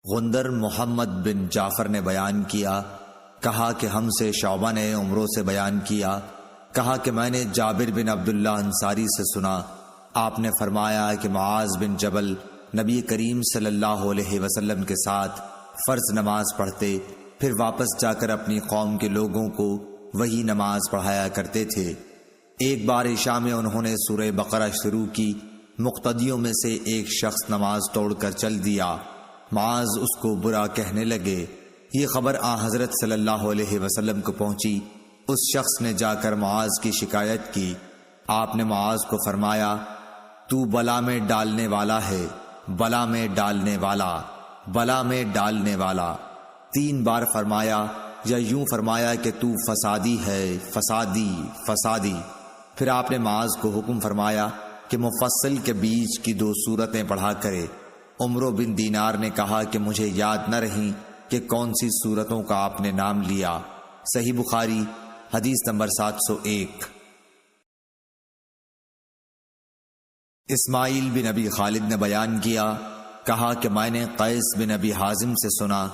غندر محمد بن جعفر نے بیان کیا، کہا کہ ہم سے شعبہ نے عمرو سے بیان کیا، کہا کہ میں نے جابر بن عبداللہ انصاری سے سنا، آپ نے فرمایا کہ معاذ بن جبل نبی کریم صلی اللہ علیہ وسلم کے ساتھ فرض نماز پڑھتے، پھر واپس جا کر اپنی قوم کے لوگوں کو وہی نماز پڑھایا کرتے تھے۔ ایک بار عشاء میں انہوں نے سورہ بقرہ شروع کی، مقتدیوں میں سے ایک شخص نماز توڑ کر چل دیا، معاذ اس کو برا کہنے لگے۔ یہ خبر حضرت صلی اللہ علیہ وسلم کو پہنچی، اس شخص نے جا کر معاذ کی شکایت کی، آپ نے معاذ کو فرمایا، تو بلا میں ڈالنے والا ہے، بلا میں ڈالنے والا، بلا میں ڈالنے والا 3 بار فرمایا، یا یوں فرمایا کہ تو فسادی ہے، فسادی، فسادی۔ پھر آپ نے معاذ کو حکم فرمایا کہ مفصل کے بیچ کی 2 سورتیں پڑھا کرے۔ عمرو بن دینار نے کہا کہ مجھے یاد نہ رہیں کہ کون سی سورتوں کا آپ نے نام لیا۔ صحیح بخاری حدیث نمبر 701۔ اسماعیل بن ابی خالد نے بیان کیا، کہا کہ میں نے قیس بن ابی حازم سے سنا،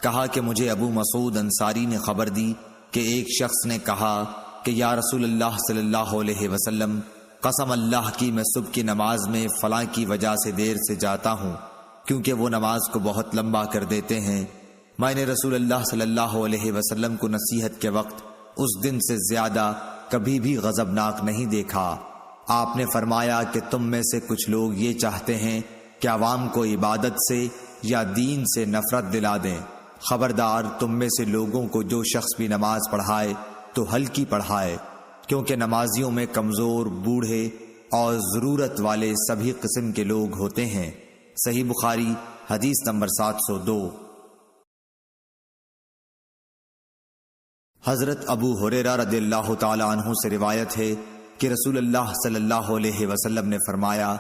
کہا کہ مجھے ابو مسعود انصاری نے خبر دی کہ ایک شخص نے کہا کہ یا رسول اللہ صلی اللہ علیہ وسلم، قسم اللہ کی میں صبح کی نماز میں فلاں کی وجہ سے دیر سے جاتا ہوں، کیونکہ وہ نماز کو بہت لمبا کر دیتے ہیں۔ میں نے رسول اللہ صلی اللہ علیہ وسلم کو نصیحت کے وقت اس دن سے زیادہ کبھی بھی غضبناک نہیں دیکھا۔ آپ نے فرمایا کہ تم میں سے کچھ لوگ یہ چاہتے ہیں کہ عوام کو عبادت سے یا دین سے نفرت دلا دیں، خبردار تم میں سے لوگوں کو جو شخص بھی نماز پڑھائے تو ہلکی پڑھائے، کیونکہ نمازیوں میں کمزور، بوڑھے اور ضرورت والے سبھی قسم کے لوگ ہوتے ہیں۔ صحیح بخاری حدیث نمبر 702۔ حضرت ابو ہریرہ رضی اللہ تعالی عنہ سے روایت ہے کہ رسول اللہ صلی اللہ علیہ وسلم نے فرمایا،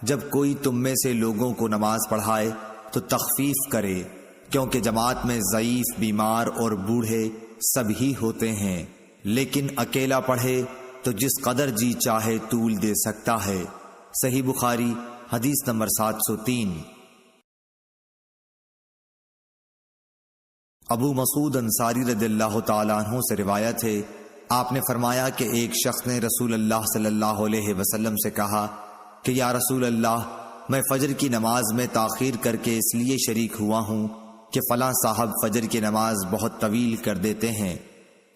جب کوئی تم میں سے لوگوں کو نماز پڑھائے تو تخفیف کرے، کیونکہ جماعت میں ضعیف، بیمار اور بوڑھے سب ہی ہوتے ہیں، لیکن اکیلا پڑھے تو جس قدر جی چاہے طول دے سکتا ہے۔ صحیح بخاری حدیث نمبر 703۔ ابو مسعود انصاری رضی اللہ تعالیٰ عنہ سے روایت ہے، آپ نے فرمایا کہ ایک شخص نے رسول اللہ صلی اللہ علیہ وسلم سے کہا کہ یا رسول اللہ، میں فجر کی نماز میں تاخیر کر کے اس لیے شریک ہوا ہوں کہ فلاں صاحب فجر کی نماز بہت طویل کر دیتے ہیں۔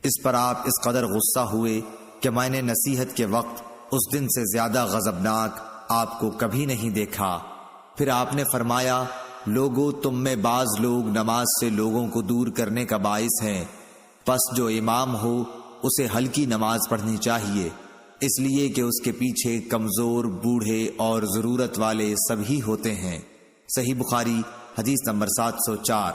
اس پر آپ اس قدر غصہ ہوئے کہ میں نے نصیحت کے وقت اس دن سے زیادہ غضبناک آپ کو کبھی نہیں دیکھا۔ پھر آپ نے فرمایا، لوگوں، تم میں بعض لوگ نماز سے لوگوں کو دور کرنے کا باعث ہیں، پس جو امام ہو اسے ہلکی نماز پڑھنی چاہیے، اس لیے کہ اس کے پیچھے کمزور، بوڑھے اور ضرورت والے سبھی ہوتے ہیں۔ صحیح بخاری حدیث نمبر 704۔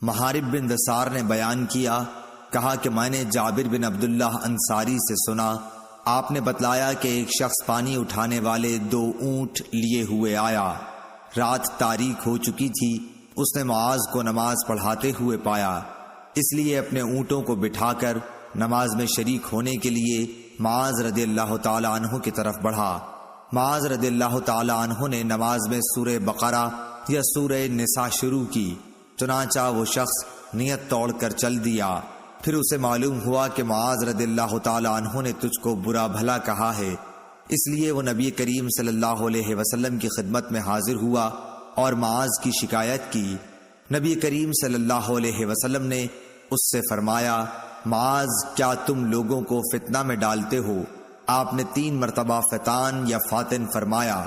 محارب بن دثار نے بیان کیا، کہا کہ میں نے جابر بن عبداللہ انصاری سے سنا، آپ نے بتلایا کہ ایک شخص پانی اٹھانے والے 2 اونٹ لیے ہوئے آیا، رات تاریک ہو چکی تھی، اس نے معاذ کو نماز پڑھاتے ہوئے پایا، اس لیے اپنے اونٹوں کو بٹھا کر نماز میں شریک ہونے کے لیے معاذ رضی اللہ تعالی عنہ کی طرف بڑھا۔ معاذ رضی اللہ تعالی عنہ نے نماز میں سورہ بقرہ یا سورہ نساء شروع کی، چنانچہ وہ شخص نیت توڑ کر چل دیا۔ پھر اسے معلوم ہوا کہ معاذ رضی اللہ تعالی عنہ نے تجھ کو برا بھلا کہا ہے، اس لیے وہ نبی کریم صلی اللہ علیہ وسلم کی خدمت میں حاضر ہوا اور معاذ کی شکایت کی۔ نبی کریم صلی اللہ علیہ وسلم نے اس سے فرمایا، معاذ، کیا تم لوگوں کو فتنہ میں ڈالتے ہو؟ آپ نے 3 مرتبہ فتان یا فاتن فرمایا۔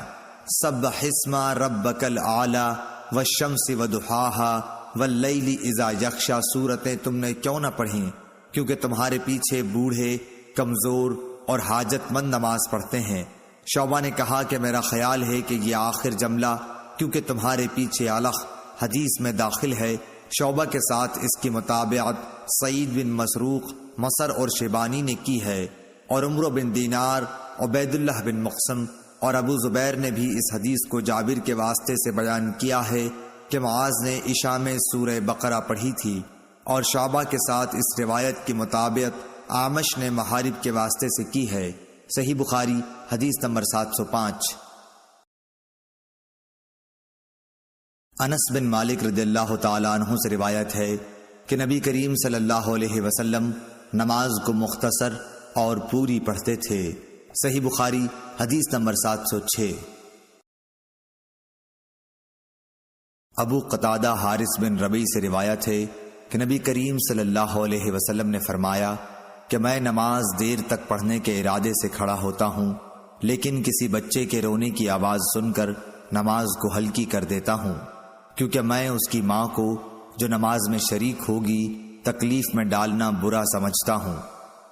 سبح اسم ربک الاعلی والشمس وضحاها واللیل اذا یغشی سورتیں تم نے کیوں نہ پڑھیں؟ کیونکہ تمہارے پیچھے بوڑھے، کمزور اور حاجت مند نماز پڑھتے ہیں۔ شعبہ نے کہا کہ میرا خیال ہے کہ یہ آخر جملہ کیونکہ تمہارے پیچھے علق حدیث میں داخل ہے۔ شعبہ کے ساتھ اس کی مطابقت سعید بن مسروق، مصر اور شیبانی نے کی ہے، اور عمرو بن دینار، عبید اللہ بن مقسم اور ابو زبیر نے بھی اس حدیث کو جابر کے واسطے سے بیان کیا ہے کہ معاذ نے عشاء میں سورہ بقرہ پڑھی تھی، اور شعبہ کے ساتھ اس روایت کی مطابقت اعمش نے محارب کے واسطے سے کی ہے۔ صحیح بخاری حدیث نمبر 705۔ انس بن مالک رضی اللہ تعالیٰ عنہ سے روایت ہے کہ نبی کریم صلی اللہ علیہ وسلم نماز کو مختصر اور پوری پڑھتے تھے۔ صحیح بخاری حدیث نمبر 706۔ ابو قتادہ حارث بن ربیع سے روایت ہے کہ نبی کریم صلی اللہ علیہ وسلم نے فرمایا کہ میں نماز دیر تک پڑھنے کے ارادے سے کھڑا ہوتا ہوں، لیکن کسی بچے کے رونے کی آواز سن کر نماز کو ہلکی کر دیتا ہوں، کیونکہ میں اس کی ماں کو جو نماز میں شریک ہوگی تکلیف میں ڈالنا برا سمجھتا ہوں۔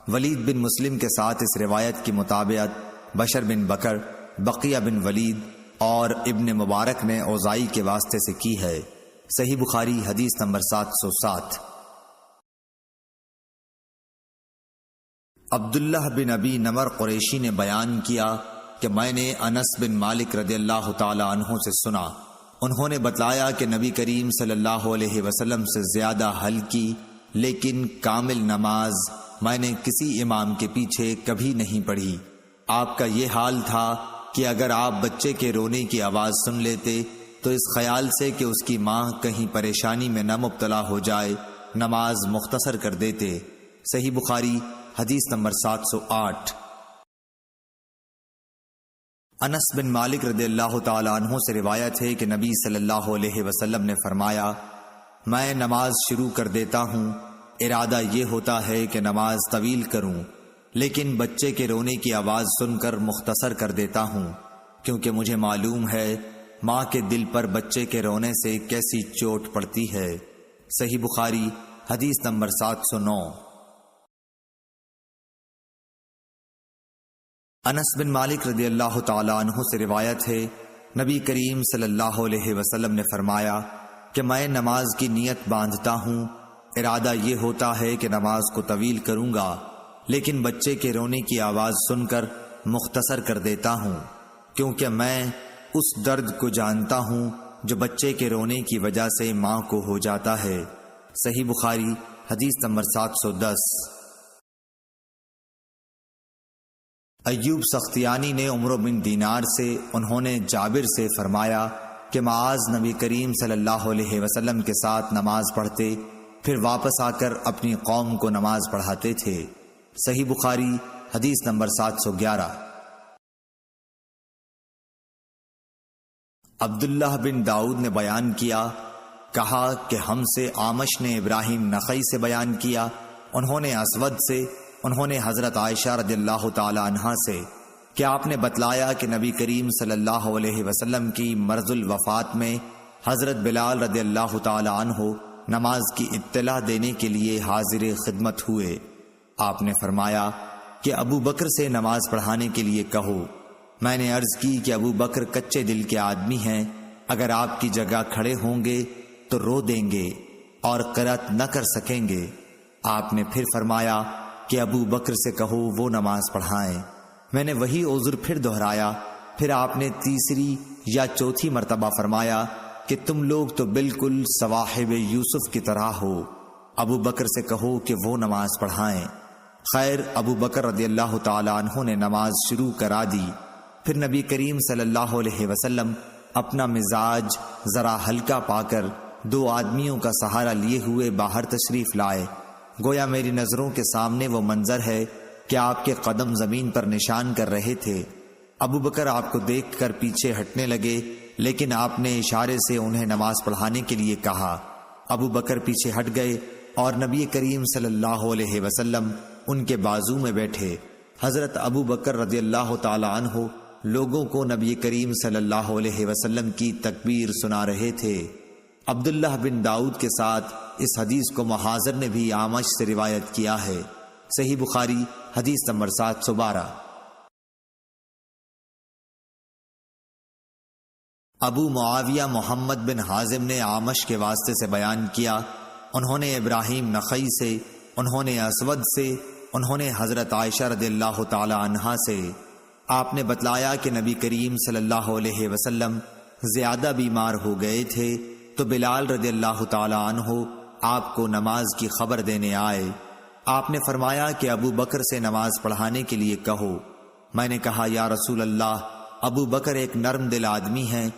ولید بن مسلم کے ساتھ اس روایت کی مطابقت بشر بن بکر، بقیہ بن ولید اور ابن مبارک نے اوزائی کے واسطے سے کی ہے۔ صحیح بخاری حدیث نمبر 707۔ عبداللہ بن ابی نمر قریشی نے بیان کیا کہ میں نے انس بن مالک رضی اللہ تعالی عنہ سے سنا، انہوں نے بتلایا کہ نبی کریم صلی اللہ علیہ وسلم سے زیادہ ہلکی لیکن کامل نماز میں نے کسی امام کے پیچھے کبھی نہیں پڑھی۔ آپ کا یہ حال تھا کہ اگر آپ بچے کے رونے کی آواز سن لیتے تو اس خیال سے کہ اس کی ماں کہیں پریشانی میں نہ مبتلا ہو جائے نماز مختصر کر دیتے۔ صحیح بخاری حدیث نمبر 708۔ انس بن مالک رضی اللہ تعالی عنہ سے روایت ہے کہ نبی صلی اللہ علیہ وسلم نے فرمایا، میں نماز شروع کر دیتا ہوں، ارادہ یہ ہوتا ہے کہ نماز طویل کروں، لیکن بچے کے رونے کی آواز سن کر مختصر کر دیتا ہوں، کیونکہ مجھے معلوم ہے ماں کے دل پر بچے کے رونے سے کیسی چوٹ پڑتی ہے۔ صحیح بخاری حدیث نمبر 709۔ انس بن مالک رضی اللہ تعالی عنہ سے روایت ہے نبی کریم صلی اللہ علیہ وسلم نے فرمایا کہ میں نماز کی نیت باندھتا ہوں، ارادہ یہ ہوتا ہے کہ نماز کو طویل کروں گا، لیکن بچے کے رونے کی آواز سن کر مختصر کر دیتا ہوں، کیونکہ میں اس درد کو جانتا ہوں جو بچے کے رونے کی وجہ سے ماں کو ہو جاتا ہے۔ صحیح بخاری حدیث نمبر 710۔ ایوب سختیانی نے عمرو بن دینار سے، انہوں نے جابر سے فرمایا کہ معاذ نبی کریم صلی اللہ علیہ وسلم کے ساتھ نماز پڑھتے، پھر واپس آ کر اپنی قوم کو نماز پڑھاتے تھے۔ صحیح بخاری حدیث نمبر 711۔ عبداللہ بن داؤد نے بیان کیا، کہا کہ ہم سے آمش نے ابراہیم نخعی سے بیان کیا، انہوں نے اسود سے، انہوں نے حضرت عائشہ رضی اللہ تعالی عنہا سے کہ آپ نے بتلایا کہ نبی کریم صلی اللہ علیہ وسلم کی مرض الوفات میں حضرت بلال رضی اللہ تعالی عنہ نماز کی اطلاع دینے کے لیے حاضر خدمت ہوئے۔ آپ نے فرمایا کہ ابو بکر سے نماز پڑھانے کے لیے کہو۔ میں نے عرض کی کہ ابو بکر کچے دل کے آدمی ہیں، اگر آپ کی جگہ کھڑے ہوں گے تو رو دیں گے اور قرأت نہ کر سکیں گے۔ آپ نے پھر فرمایا کہ ابو بکر سے کہو وہ نماز پڑھائیں۔ میں نے وہی عذر پھر دہرایا، پھر آپ نے تیسری یا چوتھی مرتبہ فرمایا کہ تم لوگ تو بالکل صواحب یوسف کی طرح ہو، ابو بکر سے کہو کہ وہ نماز پڑھائیں۔ خیر، ابو بکر رضی اللہ تعالی عنہ نے نماز شروع کرا دی۔ پھر نبی کریم صلی اللہ علیہ وسلم اپنا مزاج ذرا ہلکا پا کر 2 آدمیوں کا سہارا لیے ہوئے باہر تشریف لائے۔ گویا میری نظروں کے سامنے وہ منظر ہے کہ آپ کے قدم زمین پر نشان کر رہے تھے۔ ابو بکر آپ کو دیکھ کر پیچھے ہٹنے لگے، لیکن آپ نے اشارے سے انہیں نماز پڑھانے کے لیے کہا۔ ابو بکر پیچھے ہٹ گئے اور نبی کریم صلی اللہ علیہ وسلم ان کے بازو میں بیٹھے۔ حضرت ابو بکر رضی اللہ تعالی عنہ لوگوں کو نبی کریم صلی اللہ علیہ وسلم کی تکبیر سنا رہے تھے۔ عبداللہ بن داؤد کے ساتھ اس حدیث کو محاذر نے بھی آمش سے روایت کیا ہے۔ صحیح بخاری حدیث نمبر 712۔ ابو معاویہ محمد بن حازم نے آمش کے واسطے سے بیان کیا، انہوں نے ابراہیم نخعی سے، انہوں نے اسود سے، انہوں نے حضرت عائشہ رضی اللہ تعالی عنہا سے۔ آپ نے بتلایا کہ نبی کریم صلی اللہ علیہ وسلم زیادہ بیمار ہو گئے تھے تو بلال رضی اللہ تعالی عنہ آپ کو نماز کی خبر دینے آئے۔ آپ نے فرمایا کہ ابو بکر سے نماز پڑھانے کے لیے کہو۔ میں نے کہا یا رسول اللہ، ابو بکر ایک نرم دل آدمی ہیں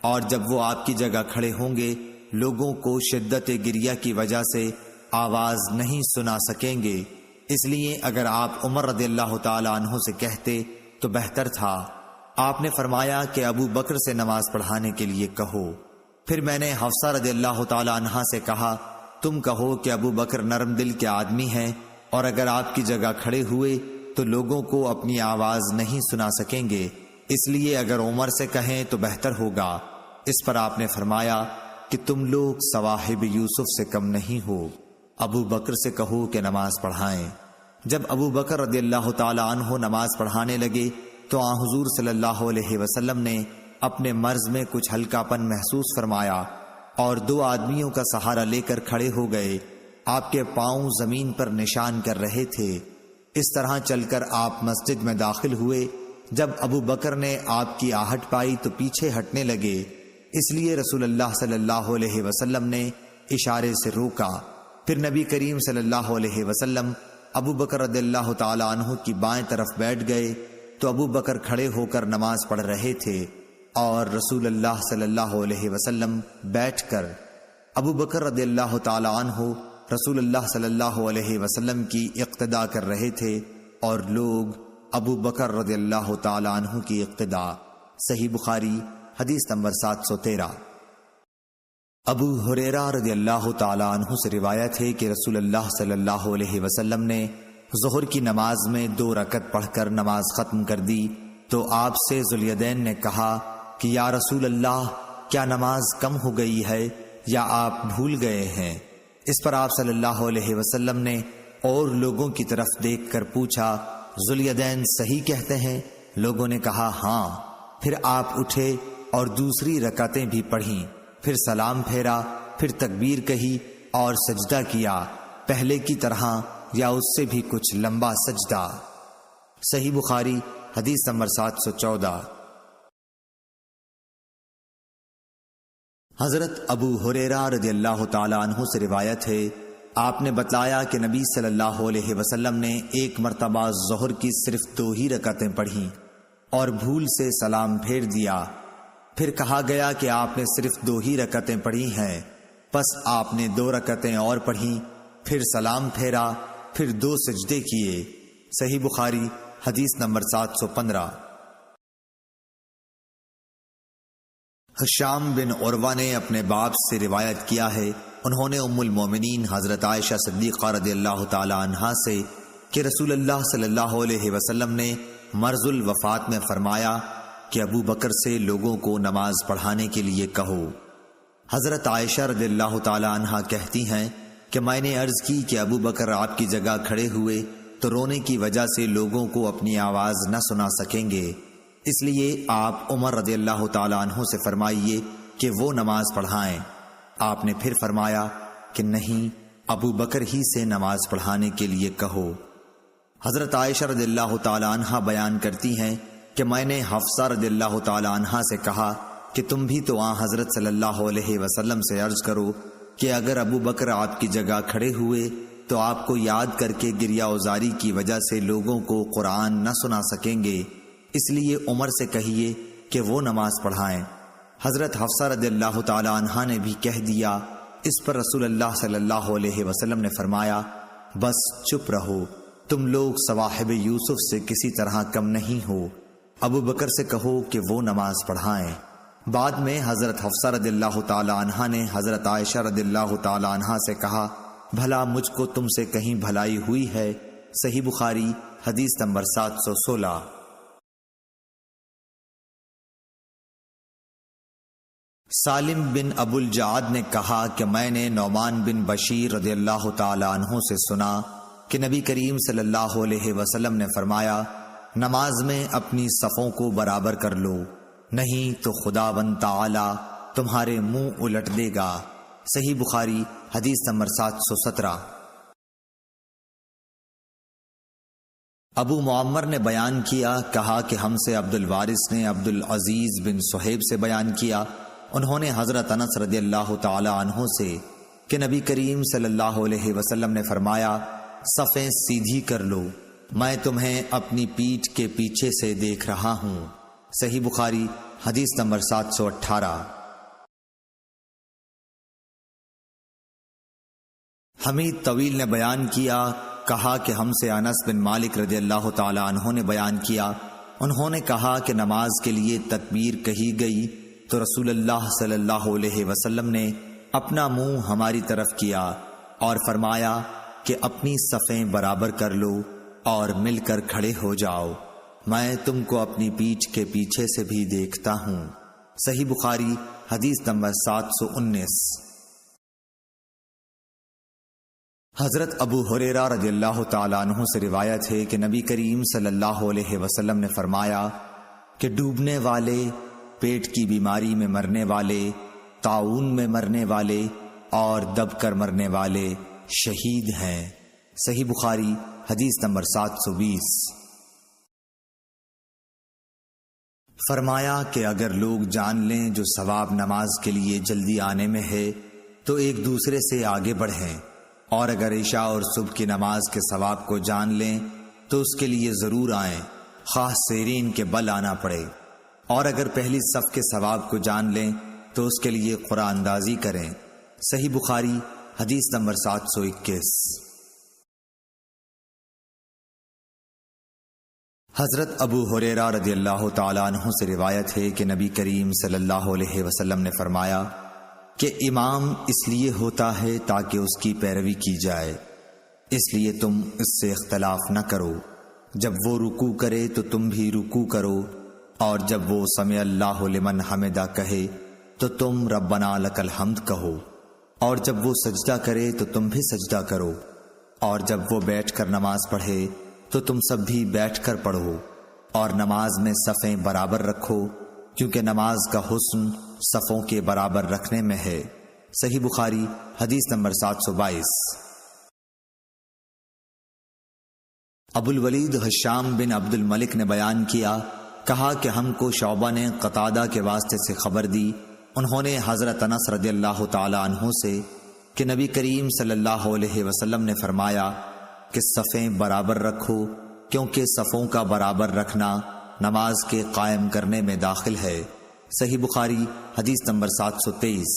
اور جب وہ آپ کی جگہ کھڑے ہوں گے لوگوں کو شدت گریہ کی وجہ سے آواز نہیں سنا سکیں گے، اس لیے اگر آپ عمر رضی اللہ تعالی عنہ سے کہتے تو بہتر تھا۔ آپ نے فرمایا کہ ابو بکر سے نماز پڑھانے کے لیے کہو۔ پھر میں نے حفصہ رضی اللہ تعالی عنہ سے کہا تم کہو کہ ابو بکر نرم دل کے آدمی ہیں، اور اگر آپ کی جگہ کھڑے ہوئے تو لوگوں کو اپنی آواز نہیں سنا سکیں گے، اس لیے اگر عمر سے کہیں تو بہتر ہوگا۔ اس پر آپ نے فرمایا کہ تم لوگ صواحب یوسف سے کم نہیں ہو، ابو بکر سے کہو کہ نماز پڑھائیں۔ جب ابو بکر رضی اللہ تعالی عنہ نماز پڑھانے لگے تو آن حضور صلی اللہ علیہ وسلم نے اپنے مرض میں کچھ ہلکا پن محسوس فرمایا اور 2 آدمیوں کا سہارا لے کر کھڑے ہو گئے۔ آپ کے پاؤں زمین پر نشان کر رہے تھے۔ اس طرح چل کر آپ مسجد میں داخل ہوئے۔ جب ابو بکر نے آپ کی آہٹ پائی تو پیچھے ہٹنے لگے، اس لیے رسول اللہ صلی اللہ علیہ وسلم نے اشارے سے روکا۔ پھر نبی کریم صلی اللہ علیہ وسلم ابو بکر رضی اللہ تعالی عنہ کی بائیں طرف بیٹھ گئے تو ابو بکر کھڑے ہو کر نماز پڑھ رہے تھے اور رسول اللہ صلی اللہ علیہ وسلم بیٹھ کر ابو بکر رضی اللہ تعالی عنہ رسول اللہ صلی اللہ علیہ وسلم کی اقتدا کر رہے تھے اور لوگ ابو بکر رضی اللہ تعالی عنہ کی اقتدا۔ صحیح بخاری حدیث نمبر 713۔ ابو ہریرہ رضی اللہ تعالی عنہ سے روایت ہے کہ رسول اللہ صلی اللہ علیہ وسلم نے ظہر کی نماز میں 2 رکعت پڑھ کر نماز ختم کر دی تو آپ سے ذوالیدین نے کہا کہ یا رسول اللہ کیا نماز کم ہو گئی ہے یا آپ بھول گئے ہیں؟ اس پر آپ صلی اللہ علیہ وسلم نے اور لوگوں کی طرف دیکھ کر پوچھا ذوالیدین صحیح کہتے ہیں؟ لوگوں نے کہا ہاں۔ پھر آپ اٹھے اور دوسری رکعتیں بھی پڑھیں، پھر سلام پھیرا، پھر تکبیر کہی اور سجدہ کیا، پہلے کی طرح یا اس سے بھی کچھ لمبا سجدہ۔ صحیح بخاری حدیث نمبر 714۔ حضرت ابو ہریرہ رضی اللہ تعالی عنہ سے روایت ہے آپ نے بتلایا کہ نبی صلی اللہ علیہ وسلم نے ایک مرتبہ ظہر کی صرف 2 ہی رکعتیں پڑھیں اور بھول سے سلام پھیر دیا۔ پھر کہا گیا کہ آپ نے صرف 2 ہی رکعتیں پڑھی ہیں، پس آپ نے 2 رکعتیں اور پڑھیں، پھر سلام پھیرا، پھر 2 سجدے کیے۔ صحیح بخاری حدیث نمبر 715۔ حشام بن عروہ نے اپنے باپ سے روایت کیا ہے، انہوں نے ام المومنین حضرت عائشہ صدیقہ رضی اللہ تعالی عنہا سے کہ رسول اللہ صلی اللہ علیہ وسلم نے مرض الوفات میں فرمایا کہ ابو بکر سے لوگوں کو نماز پڑھانے کے لیے کہو۔ حضرت عائشہ رضی اللہ تعالی عنہا کہتی ہیں کہ میں نے عرض کی کہ ابو بکر آپ کی جگہ کھڑے ہوئے تو رونے کی وجہ سے لوگوں کو اپنی آواز نہ سنا سکیں گے، اس لیے آپ عمر رضی اللہ تعالی عنہ سے فرمائیے کہ وہ نماز پڑھائیں۔ آپ نے پھر فرمایا کہ نہیں، ابو بکر ہی سے نماز پڑھانے کے لیے کہو۔ حضرت عائشہ رضی اللہ تعالی عنہا بیان کرتی ہیں کہ میں نے حفصہ رضی اللہ تعالی عنہا سے کہا کہ تم بھی تو حضرت صلی اللہ علیہ وسلم سے عرض کرو کہ اگر ابو بکر آپ کی جگہ کھڑے ہوئے تو آپ کو یاد کر کے گریہ اوزاری کی وجہ سے لوگوں کو قرآن نہ سنا سکیں گے، اس لیے عمر سے کہیے کہ وہ نماز پڑھائیں۔ حضرت حفصہ رضی اللہ تعالی عنہا نے بھی کہہ دیا۔ اس پر رسول اللہ صلی اللہ علیہ وسلم نے فرمایا بس چپ رہو، تم لوگ صواحب یوسف سے کسی طرح کم نہیں ہو، ابو بکر سے کہو کہ وہ نماز پڑھائیں۔ بعد میں حضرت حفصہ رضی اللہ تعالی عنہا نے حضرت عائشہ رضی اللہ تعالی عنہا سے کہا بھلا مجھ کو تم سے کہیں بھلائی ہوئی ہے؟ صحیح بخاری حدیث نمبر 716۔ سالم بن ابو الجعد نے کہا کہ میں نے نعمان بن بشیر رضی اللہ تعالی عنہ سے سنا کہ نبی کریم صلی اللہ علیہ وسلم نے فرمایا نماز میں اپنی صفوں کو برابر کر لو، نہیں تو خداوند تعالی تمہارے منہ الٹ دے گا۔ صحیح بخاری حدیث نمبر 717۔ ابو معمر نے بیان کیا، کہا کہ ہم سے عبد الوارث نے عبد العزیز بن صہیب سے بیان کیا، انہوں نے حضرت انس رضی اللہ تعالی عنہ سے کہ نبی کریم صلی اللہ علیہ وسلم نے فرمایا صفیں سیدھی کر لو، میں تمہیں اپنی پیٹھ کے پیچھے سے دیکھ رہا ہوں۔ صحیح بخاری حدیث نمبر 718۔ حمید طویل نے بیان کیا، کہا کہ ہم سے انس بن مالک رضی اللہ تعالی عنہ نے بیان کیا، انہوں نے کہا کہ نماز کے لیے تکبیر کہی گئی تو رسول اللہ صلی اللہ علیہ وسلم نے اپنا منہ ہماری طرف کیا اور فرمایا کہ اپنی صفیں برابر کر لو اور مل کر کھڑے ہو جاؤ، میں تم کو اپنی پیٹھ کے پیچھے سے بھی دیکھتا ہوں۔ صحیح بخاری حدیث نمبر 719۔ حضرت ابو ہریرہ رضی اللہ تعالیٰ عنہ سے روایت ہے کہ نبی کریم صلی اللہ علیہ وسلم نے فرمایا کہ ڈوبنے والے، پیٹ کی بیماری میں مرنے والے، طاعون میں مرنے والے اور دب کر مرنے والے شہید ہیں۔ صحیح بخاری حدیث نمبر 720۔ فرمایا کہ اگر لوگ جان لیں جو ثواب نماز کے لیے جلدی آنے میں ہے تو ایک دوسرے سے آگے بڑھیں، اور اگر عشاء اور صبح کی نماز کے ثواب کو جان لیں تو اس کے لیے ضرور آئیں، خواہ سیرین کے بل آنا پڑے، اور اگر پہلی صف کے ثواب کو جان لیں تو اس کے لیے قرآن اندازی کریں۔ صحیح بخاری حدیث نمبر 721۔ حضرت ابو ہریرہ رضی اللہ تعالیٰ عنہ سے روایت ہے کہ نبی کریم صلی اللہ علیہ وسلم نے فرمایا کہ امام اس لیے ہوتا ہے تاکہ اس کی پیروی کی جائے، اس لیے تم اس سے اختلاف نہ کرو، جب وہ رکوع کرے تو تم بھی رکوع کرو، اور جب وہ سمع اللہ لمن حمدہ کہے تو تم ربنا لک الحمد کہو، اور جب وہ سجدہ کرے تو تم بھی سجدہ کرو، اور جب وہ بیٹھ کر نماز پڑھے تو تم سب بھی بیٹھ کر پڑھو، اور نماز میں صفیں برابر رکھو، کیونکہ نماز کا حسن صفوں کے برابر رکھنے میں ہے۔ صحیح بخاری حدیث نمبر 722۔ ابو الولید ہشام بن عبد الملک نے بیان کیا، کہا کہ ہم کو شعبہ نے قتادہ کے واسطے سے خبر دی، انہوں نے حضرت انس رضی اللہ تعالی عنہ سے کہ نبی کریم صلی اللہ علیہ وسلم نے فرمایا کہ صفیں برابر رکھو، کیونکہ صفوں کا برابر رکھنا نماز کے قائم کرنے میں داخل ہے۔ صحیح بخاری حدیث نمبر 723۔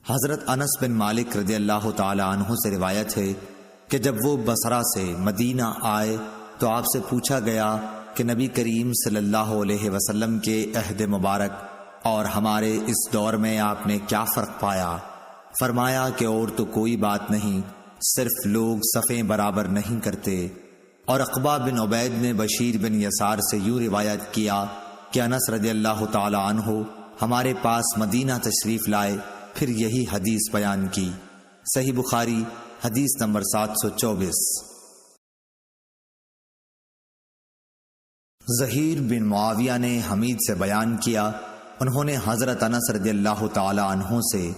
حضرت انس بن مالک رضی اللہ تعالی عنہ سے روایت ہے کہ جب وہ بصرہ سے مدینہ آئے تو آپ سے پوچھا گیا کہ نبی کریم صلی اللہ علیہ وسلم کے عہد مبارک اور ہمارے اس دور میں آپ نے کیا فرق پایا؟ فرمایا کہ اور تو کوئی بات نہیں، صرف لوگ صفیں برابر نہیں کرتے۔ اور عقبہ بن عبید نے بشیر بن یسار سے یوں روایت کیا کہ انس رضی اللہ تعالی عنہ ہمارے پاس مدینہ تشریف لائے، پھر یہی حدیث بیان کی۔ صحیح بخاری حدیث نمبر 724۔ ظہیر بن معاویہ نے حمید سے بیان کیا، انہوں نے حضرت انس رضی اللہ تعالی عنہ سے،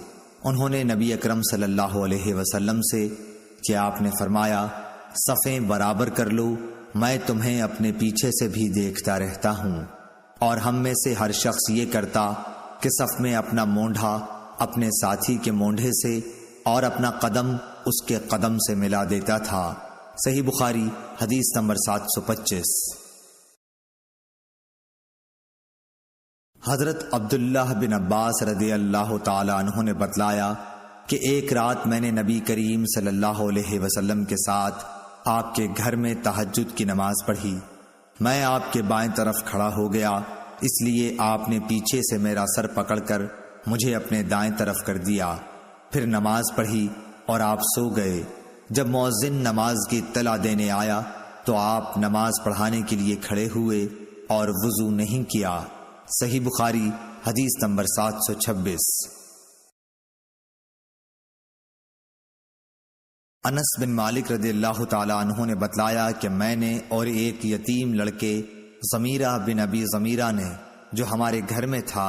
انہوں نے نبی اکرم صلی اللہ علیہ وسلم سے کہ آپ نے فرمایا صفیں برابر کر لو، میں تمہیں اپنے پیچھے سے بھی دیکھتا رہتا ہوں، اور ہم میں سے ہر شخص یہ کرتا کہ صف میں اپنا مونڈھا اپنے ساتھی کے مونڈھے سے اور اپنا قدم اس کے قدم سے ملا دیتا تھا۔ صحیح بخاری حدیث نمبر 725۔ حضرت عبداللہ بن عباس رضی اللہ تعالی عنہ نے بتلایا کہ ایک رات میں نے نبی کریم صلی اللہ علیہ وسلم کے ساتھ آپ کے گھر میں تہجد کی نماز پڑھی، میں آپ کے بائیں طرف کھڑا ہو گیا، اس لیے آپ نے پیچھے سے میرا سر پکڑ کر مجھے اپنے دائیں طرف کر دیا، پھر نماز پڑھی اور آپ سو گئے۔ جب مؤذن نماز کی اطلاع دینے آیا تو آپ نماز پڑھانے کے لیے کھڑے ہوئے اور وضو نہیں کیا۔ صحیح بخاری حدیث نمبر 726۔ انس بن مالک رضی اللہ تعالی عنہ نے بتلایا کہ میں نے اور ایک یتیم لڑکے ضمیرہ بن ابی ضمیرہ نے جو ہمارے گھر میں تھا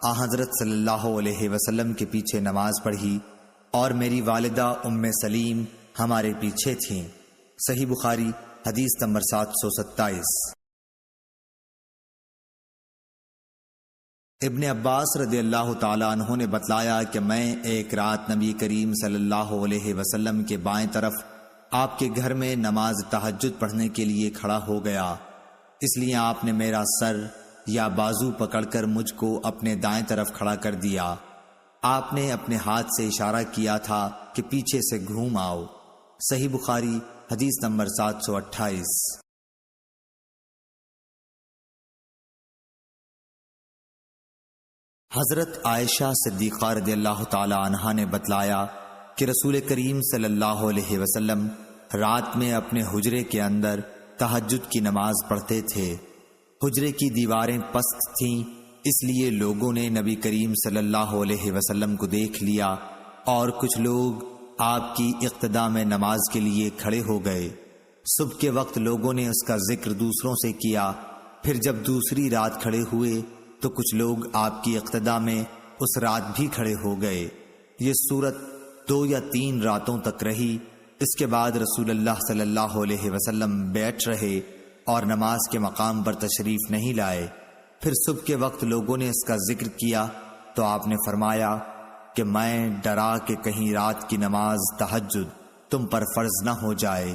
آن حضرت صلی اللہ علیہ وسلم کے پیچھے نماز پڑھی، اور میری والدہ ام سلیم ہمارے پیچھے تھیں۔ صحیح بخاری حدیث نمبر 727۔ ابن عباس رضی اللہ تعالی عنہ نے بتلایا کہ میں ایک رات نبی کریم صلی اللہ علیہ وسلم کے بائیں طرف آپ کے گھر میں نماز تہجد پڑھنے کے لیے کھڑا ہو گیا، اس لیے آپ نے میرا سر یا بازو پکڑ کر مجھ کو اپنے دائیں طرف کھڑا کر دیا، آپ نے اپنے ہاتھ سے اشارہ کیا تھا کہ پیچھے سے گھوم آؤ۔ صحیح بخاری حدیث نمبر 728۔ حضرت عائشہ صدیقہ رضی اللہ تعالی عنہا نے بتلایا کہ رسول کریم صلی اللہ علیہ وسلم رات میں اپنے حجرے کے اندر تہجد کی نماز پڑھتے تھے۔ حجرے کی دیواریں پست تھیں، اس لیے لوگوں نے نبی کریم صلی اللہ علیہ وسلم کو دیکھ لیا اور کچھ لوگ آپ کی اقتداء میں نماز کے لیے کھڑے ہو گئے۔ صبح کے وقت لوگوں نے اس کا ذکر دوسروں سے کیا، پھر جب دوسری رات کھڑے ہوئے تو کچھ لوگ آپ کی اقتداء میں اس رات بھی کھڑے ہو گئے۔ یہ صورت 2 یا 3 راتوں تک رہی۔ اس کے بعد رسول اللہ صلی اللہ علیہ وسلم بیٹھ رہے اور نماز کے مقام پر تشریف نہیں لائے۔ پھر صبح کے وقت لوگوں نے اس کا ذکر کیا تو آپ نے فرمایا کہ میں ڈرا کہ کہیں رات کی نماز تہجد تم پر فرض نہ ہو جائے،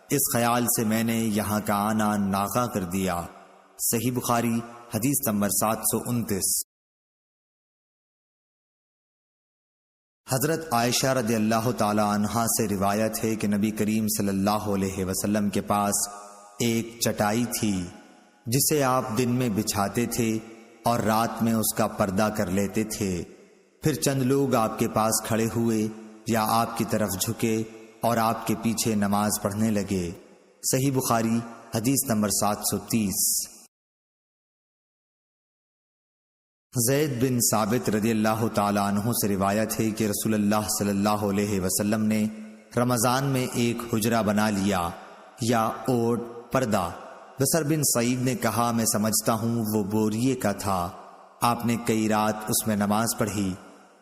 اس خیال سے میں نے یہاں کا آنا ناغہ کر دیا۔ صحیح بخاری حدیث نمبر 729۔ حضرت عائشہ رضی اللہ تعالی عنہا سے روایت ہے کہ نبی کریم صلی اللہ علیہ وسلم کے پاس ایک چٹائی تھی جسے آپ دن میں بچھاتے تھے اور رات میں اس کا پردہ کر لیتے تھے۔ پھر چند لوگ آپ کے پاس کھڑے ہوئے یا آپ کی طرف جھکے اور آپ کے پیچھے نماز پڑھنے لگے۔ صحیح بخاری حدیث نمبر 730۔ زید بن ثابت رضی اللہ تعالی عنہ سے روایت ہے کہ رسول اللہ صلی اللہ علیہ وسلم نے رمضان میں ایک حجرہ بنا لیا یا اوٹ پردہ۔ بصر بن سعید نے کہا میں سمجھتا ہوں وہ بوریے کا تھا۔ آپ نے کئی رات اس میں نماز پڑھی۔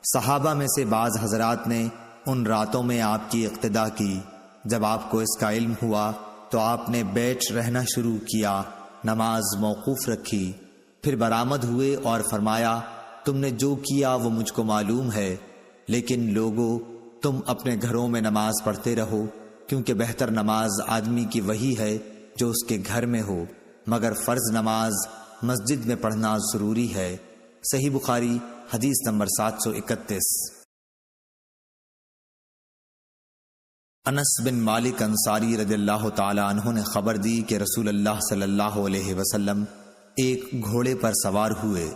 صحابہ میں سے بعض حضرات نے ان راتوں میں آپ کی اقتداء کی۔ جب آپ کو اس کا علم ہوا تو آپ نے بیٹھ رہنا شروع کیا، نماز موقوف رکھی، پھر برآمد ہوئے اور فرمایا تم نے جو کیا وہ مجھ کو معلوم ہے، لیکن لوگو تم اپنے گھروں میں نماز پڑھتے رہو، کیونکہ بہتر نماز آدمی کی وہی ہے جو اس کے گھر میں ہو، مگر فرض نماز مسجد میں پڑھنا ضروری ہے۔ صحیح بخاری حدیث نمبر 731۔ انس بن مالک انصاری رضی اللہ تعالی عنہ نے خبر دی کہ رسول اللہ صلی اللہ علیہ وسلم ایک گھوڑے پر سوار ہوئے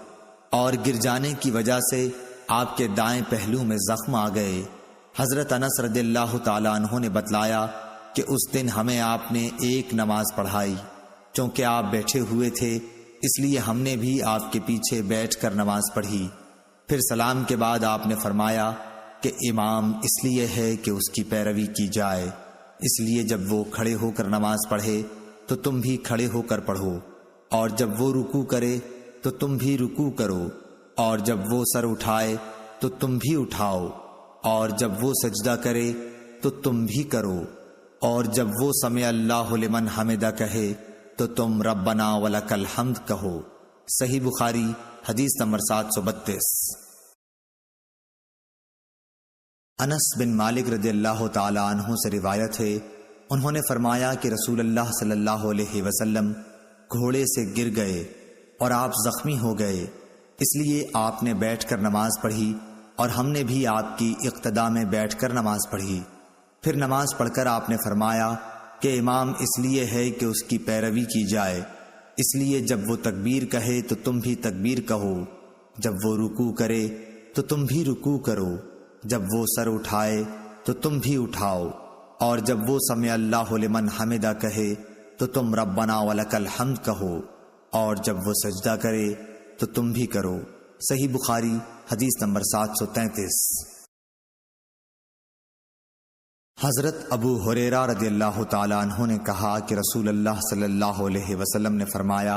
اور گر جانے کی وجہ سے آپ کے دائیں پہلو میں زخم آ گئے۔ حضرت انس رضی اللہ تعالی عنہ نے بتلایا کہ اس دن ہمیں آپ نے ایک نماز پڑھائی، چونکہ آپ بیٹھے ہوئے تھے اس لیے ہم نے بھی آپ کے پیچھے بیٹھ کر نماز پڑھی۔ پھر سلام کے بعد آپ نے فرمایا کہ امام اس لیے ہے کہ اس کی پیروی کی جائے، اس لیے جب وہ کھڑے ہو کر نماز پڑھے تو تم بھی کھڑے ہو کر پڑھو، اور جب وہ رکوع کرے تو تم بھی رکوع کرو، اور جب وہ سر اٹھائے تو تم بھی اٹھاؤ، اور جب وہ سجدہ کرے تو تم بھی کرو، اور جب وہ سمع اللہ لمن حمدہ کہے تو تم ربنا ولک الحمد کہو۔ صحیح بخاری حدیث نمبر 732۔ انس بن مالک رضی اللہ تعالی عنہ سے روایت ہے، انہوں نے فرمایا کہ رسول اللہ صلی اللہ علیہ وسلم گھوڑے سے گر گئے اور آپ زخمی ہو گئے، اس لیے آپ نے بیٹھ کر نماز پڑھی اور ہم نے بھی آپ کی اقتداء میں بیٹھ کر نماز پڑھی۔ پھر نماز پڑھ کر آپ نے فرمایا کہ امام اس لیے ہے کہ اس کی پیروی کی جائے، اس لیے جب وہ تکبیر کہے تو تم بھی تکبیر کہو، جب وہ رکوع کرے تو تم بھی رکوع کرو، جب وہ سر اٹھائے تو تم بھی اٹھاؤ، اور جب وہ سمع اللہ لمن حمدہ کہے تو تم ربنا ولک الحمد کہو، اور جب وہ سجدہ کرے تو تم بھی کرو۔ صحیح بخاری حدیث نمبر 733۔ حضرت ابو ہریرہ رضی اللہ تعالی عنہ نے کہا کہ رسول اللہ صلی اللہ علیہ وسلم نے فرمایا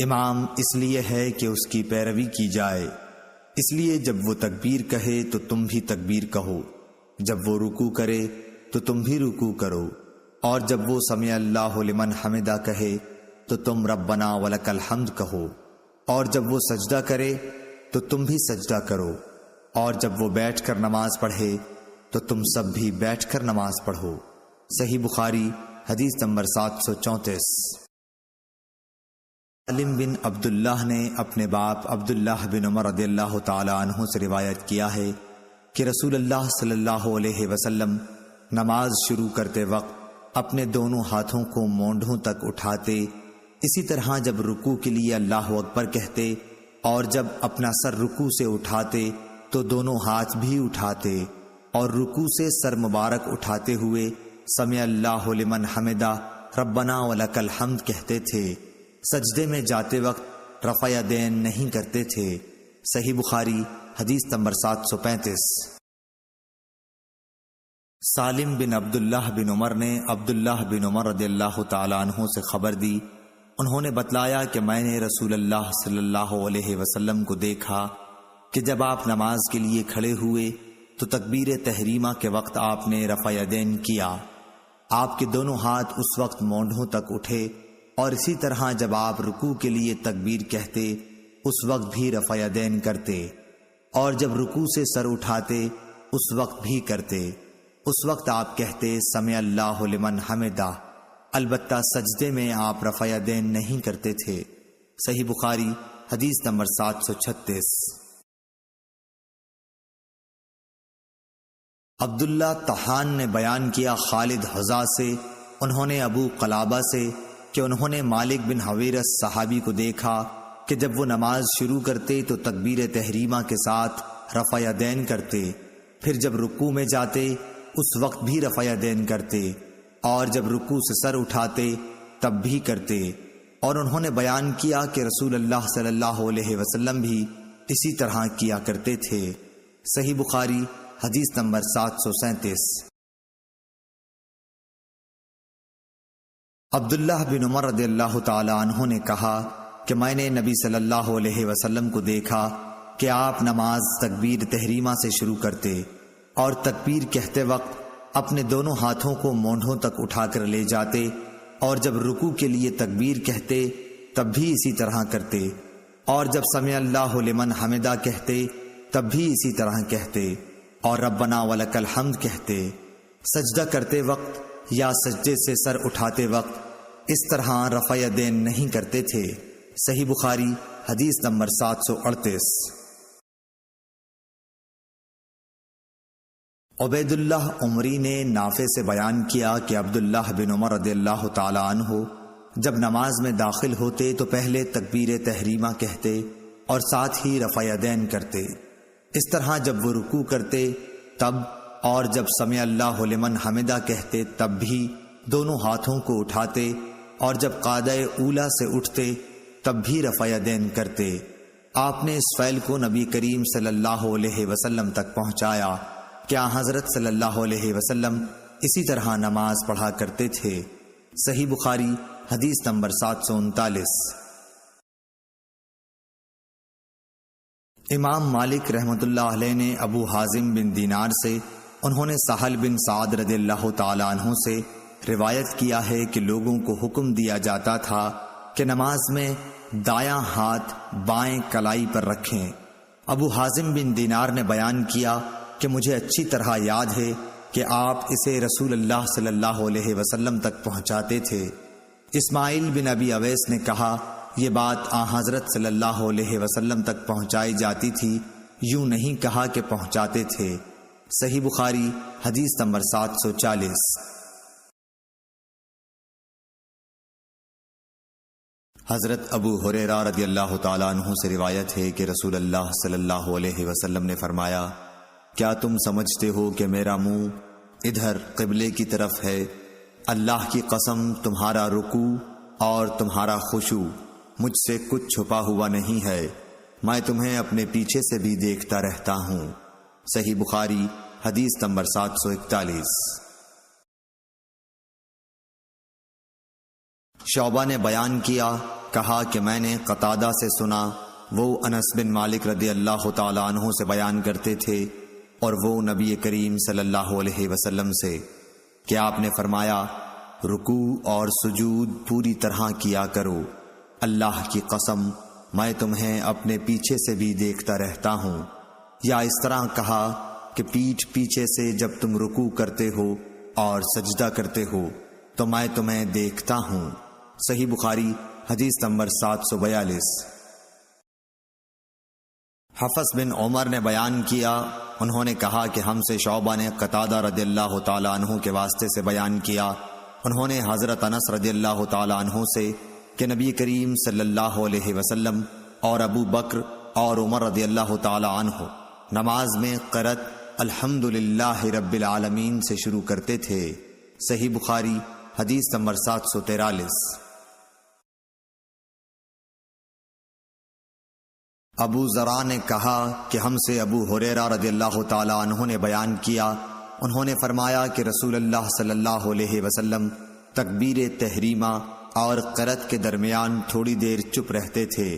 امام اس لیے ہے کہ اس کی پیروی کی جائے، اس لیے جب وہ تکبیر کہے تو تم بھی تکبیر کہو، جب وہ رکوع کرے تو تم بھی رکوع کرو، اور جب وہ سمع اللہ لمن حمدہ کہے تو تم ربنا ولک الحمد کہو، اور جب وہ سجدہ کرے تو تم بھی سجدہ کرو، اور جب وہ بیٹھ کر نماز پڑھے تو تم سب بھی بیٹھ کر نماز پڑھو۔ صحیح بخاری حدیث نمبر 734۔ سالم بن عبداللہ نے اپنے باپ عبداللہ بن عمر رضی اللہ تعالی عنہ سے روایت کیا ہے کہ رسول اللہ صلی اللہ علیہ وسلم نماز شروع کرتے وقت اپنے دونوں ہاتھوں کو مونڈھوں تک اٹھاتے، اسی طرح جب رکوع کے لیے اللہ اکبر کہتے اور جب اپنا سر رکوع سے اٹھاتے تو دونوں ہاتھ بھی اٹھاتے، اور رکوع سے سر مبارک اٹھاتے ہوئے سمع اللہ لمن حمدہ ربنا ولک الحمد کہتے تھے۔ سجدے میں جاتے وقت رفع یدین نہیں کرتے تھے۔ صحیح بخاری حدیث نمبر 735۔ سالم بن عبداللہ بن عمر نے عبداللہ بن عمر رضی اللہ تعالیٰ عنہ سے خبر دی، انہوں نے بتلایا کہ میں نے رسول اللہ صلی اللہ علیہ وسلم کو دیکھا کہ جب آپ نماز کے لیے کھڑے ہوئے تو تکبیر تحریمہ کے وقت آپ نے رفع یدین کیا، آپ کے دونوں ہاتھ اس وقت مونڈھوں تک اٹھے، اور اسی طرح جب آپ رکوع کے لیے تکبیر کہتے اس وقت بھی رفع یدین کرتے، اور جب رکوع سے سر اٹھاتے اس وقت بھی کرتے۔ اس وقت آپ کہتے سمع اللہ لمن حمدہ، البتہ سجدے میں آپ رفع یدین نہیں کرتے تھے۔ صحیح بخاری حدیث نمبر 736۔ عبداللہ طحان نے بیان کیا خالد حذا سے، انہوں نے ابو قلابہ سے کہ انہوں نے مالک بن حویرث صحابی کو دیکھا کہ جب وہ نماز شروع کرتے تو تکبیر تحریمہ کے ساتھ رفع یدین کرتے، پھر جب رکوع میں جاتے اس وقت بھی رفع یدین کرتے، اور جب رکوع سے سر اٹھاتے تب بھی کرتے، اور انہوں نے بیان کیا کہ رسول اللہ صلی اللہ علیہ وسلم بھی اسی طرح کیا کرتے تھے۔ صحیح بخاری حدیث نمبر 737۔ عبداللہ بن عمر رضی اللہ تعالی عنہ نے کہا کہ میں نے نبی صلی اللہ علیہ وسلم کو دیکھا کہ آپ نماز تکبیر تحریمہ سے شروع کرتے اور تکبیر کہتے وقت اپنے دونوں ہاتھوں کو مونڈھوں تک اٹھا کر لے جاتے، اور جب رکوع کے لیے تکبیر کہتے تب بھی اسی طرح کرتے، اور جب سمع اللہ لمن حمدہ کہتے تب بھی اسی طرح کہتے، اور ربنا ولک الحمد کہتے۔ سجدہ کرتے وقت یا سجدے سے سر اٹھاتے وقت اس طرح رفع یدین نہیں کرتے تھے۔ صحیح بخاری حدیث نمبر 738۔ عبید اللہ عمری نے نافع سے بیان کیا کہ عبداللہ بن عمر رضی اللہ تعالی عنہ جب نماز میں داخل ہوتے تو پہلے تکبیر تحریمہ کہتے اور ساتھ ہی رفع یدین کرتے، اس طرح جب وہ رکوع کرتے تب، اور جب سمع اللہ لمن حمدہ کہتے تب بھی دونوں ہاتھوں کو اٹھاتے، اور جب قعدہ اولا سے اٹھتے تب بھی رفع یدین کرتے۔ آپ نے اس فعل کو نبی کریم صلی اللہ علیہ وسلم تک پہنچایا کیا حضرت صلی اللہ علیہ وسلم اسی طرح نماز پڑھا کرتے تھے۔ صحیح بخاری حدیث نمبر 739۔ امام مالک رحمۃ اللہ علیہ نے ابو حازم بن دینار سے، انہوں نے سہل بن سعد رضی اللہ تعالی عنہ سے روایت کیا ہے کہ لوگوں کو حکم دیا جاتا تھا کہ نماز میں دایاں ہاتھ بائیں کلائی پر رکھیں۔ ابو حازم بن دینار نے بیان کیا کہ مجھے اچھی طرح یاد ہے کہ آپ اسے رسول اللہ صلی اللہ علیہ وسلم تک پہنچاتے تھے۔ اسماعیل بن ابی اویس نے کہا یہ بات حضرت صلی اللہ علیہ وسلم تک پہنچائی جاتی تھی، یوں نہیں کہا کہ پہنچاتے تھے۔ صحیح بخاری حدیث نمبر 740۔ حضرت ابو ہریرہ رضی اللہ تعالیٰ عنہ سے روایت ہے کہ رسول اللہ صلی اللہ علیہ وسلم نے فرمایا کیا تم سمجھتے ہو کہ میرا منہ ادھر قبلے کی طرف ہے؟ اللہ کی قسم تمہارا رکوع اور تمہارا خشوع مجھ سے کچھ چھپا ہوا نہیں ہے، میں تمہیں اپنے پیچھے سے بھی دیکھتا رہتا ہوں۔ صحیح بخاری حدیث نمبر 741۔ شعبہ نے بیان کیا، کہا کہ میں نے قتادہ سے سنا، وہ انس بن مالک رضی اللہ تعالی عنہ سے بیان کرتے تھے اور وہ نبی کریم صلی اللہ علیہ وسلم سے کہ آپ نے فرمایا رکوع اور سجود پوری طرح کیا کرو، اللہ کی قسم میں تمہیں اپنے پیچھے سے بھی دیکھتا رہتا ہوں۔ یا اس طرح کہا کہ پیٹھ پیچھے سے جب تم رکوع کرتے ہو اور سجدہ کرتے ہو تو میں تمہیں دیکھتا ہوں۔ صحیح بخاری حدیث نمبر 742۔ حفص بن عمر نے بیان کیا، انہوں نے کہا کہ ہم سے شعبہ نے قتادہ رضی اللہ تعالیٰ عنہ کے واسطے سے بیان کیا، انہوں نے حضرت انس رضی اللہ تعالیٰ عنہ سے کہ نبی کریم صلی اللہ علیہ وسلم اور ابو بکر اور عمر رضی اللہ تعالیٰ عنہ نماز میں قرأت الحمدللہ رب العالمین سے شروع کرتے تھے۔ صحیح بخاری حدیث نمبر 743۔ ابو ذرا نے کہا کہ ہم سے ابو ہریرہ رضی اللہ تعالیٰ عنہ نے بیان کیا، انہوں نے فرمایا کہ رسول اللہ صلی اللہ علیہ وسلم تکبیر تحریمہ اور قرأت کے درمیان تھوڑی دیر چپ رہتے تھے۔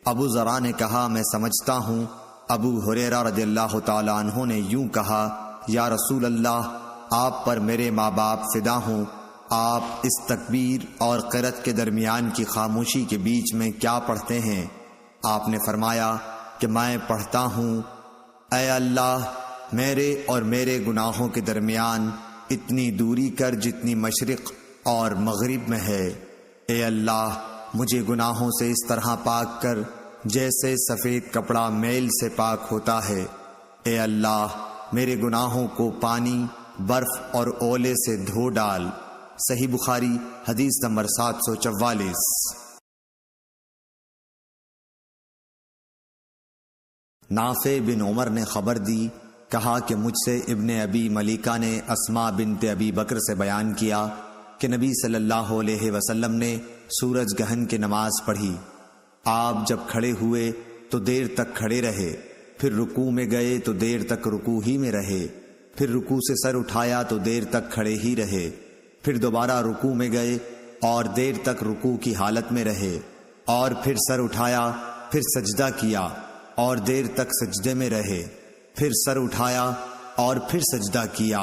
ابو ذرا نے کہا میں سمجھتا ہوں ابو ہریرہ رضی اللہ تعالیٰ عنہ نے یوں کہا، یا رسول اللہ آپ پر میرے ماں باپ فدا ہوں، آپ اس تکبیر اور قرأت کے درمیان کی خاموشی کے بیچ میں کیا پڑھتے ہیں؟ آپ نے فرمایا کہ میں پڑھتا ہوں، اے اللہ میرے اور میرے گناہوں کے درمیان اتنی دوری کر جتنی مشرق اور مغرب میں ہے۔ اے اللہ مجھے گناہوں سے اس طرح پاک کر جیسے سفید کپڑا میل سے پاک ہوتا ہے۔ اے اللہ میرے گناہوں کو پانی، برف اور اولے سے دھو ڈال۔ صحیح بخاری حدیث نمبر 744۔ نافع بن عمر نے خبر دی، کہا کہ مجھ سے ابن ابی ملیکہ نے اسماء بنت ابی بکر سے بیان کیا کہ نبی صلی اللہ علیہ وسلم نے سورج گہن کی نماز پڑھی۔ آپ جب کھڑے ہوئے تو دیر تک کھڑے رہے، پھر رکوع میں گئے تو دیر تک رکوع ہی میں رہے، پھر رکوع سے سر اٹھایا تو دیر تک کھڑے ہی رہے، پھر دوبارہ رکوع میں گئے اور دیر تک رکوع کی حالت میں رہے، اور پھر سر اٹھایا، پھر سجدہ کیا اور دیر تک سجدے میں رہے، پھر سر اٹھایا اور پھر سجدہ کیا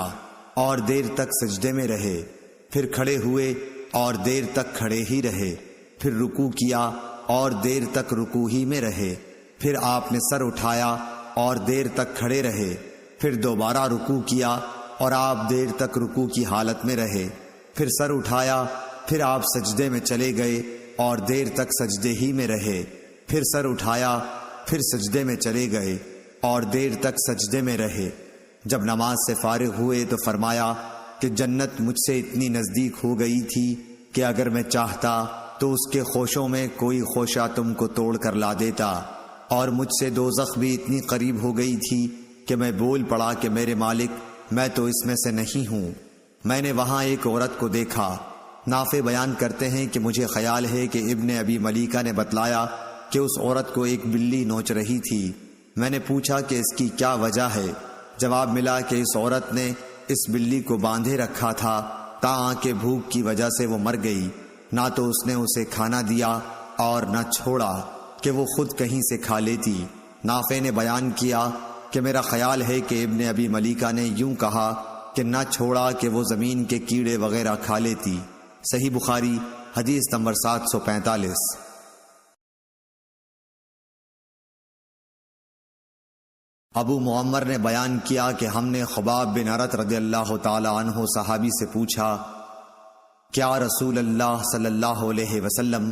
اور دیر تک سجدے میں رہے، پھر کھڑے ہوئے اور دیر تک کھڑے ہی رہے، پھر رکوع کیا اور دیر تک رکوع ہی میں رہے، پھر آپ نے سر اٹھایا اور دیر تک کھڑے رہے، پھر دوبارہ رکوع کیا اور آپ دیر تک رکوع کی حالت میں رہے، پھر سر اٹھایا، پھر آپ سجدے میں چلے گئے اور دیر تک سجدے ہی میں رہے، پھر سر اٹھایا، پھر سجدے میں چلے گئے اور دیر تک سجدے میں رہے۔ جب نماز سے فارغ ہوئے تو فرمایا کہ جنت مجھ سے اتنی نزدیک ہو گئی تھی کہ اگر میں چاہتا تو اس کے خوشوں میں کوئی خوشہ تم کو توڑ کر لا دیتا، اور مجھ سے دوزخ بھی اتنی قریب ہو گئی تھی کہ میں بول پڑا کہ میرے مالک میں تو اس میں سے نہیں ہوں۔ میں نے وہاں ایک عورت کو دیکھا۔ نافع بیان کرتے ہیں کہ مجھے خیال ہے کہ ابن ابی ملیکہ نے بتلایا کہ اس عورت کو ایک بلی نوچ رہی تھی۔ میں نے پوچھا کہ اس کی کیا وجہ ہے؟ جواب ملا کہ اس عورت نے اس بلی کو باندھے رکھا تھا تاکہ بھوک کی وجہ سے وہ مر گئی، نہ تو اس نے اسے کھانا دیا اور نہ چھوڑا کہ وہ خود کہیں سے کھا لیتی۔ نافع نے بیان کیا کہ میرا خیال ہے کہ ابن ابی ملیکہ نے یوں کہا کہ نہ چھوڑا کہ وہ زمین کے کیڑے وغیرہ کھا لیتی۔ صحیح بخاری حدیث نمبر 745۔ ابو معمر نے بیان کیا کہ ہم نے خباب بن ارت رضی اللہ تعالی عنہ صحابی سے پوچھا، کیا رسول اللہ صلی اللہ علیہ وسلم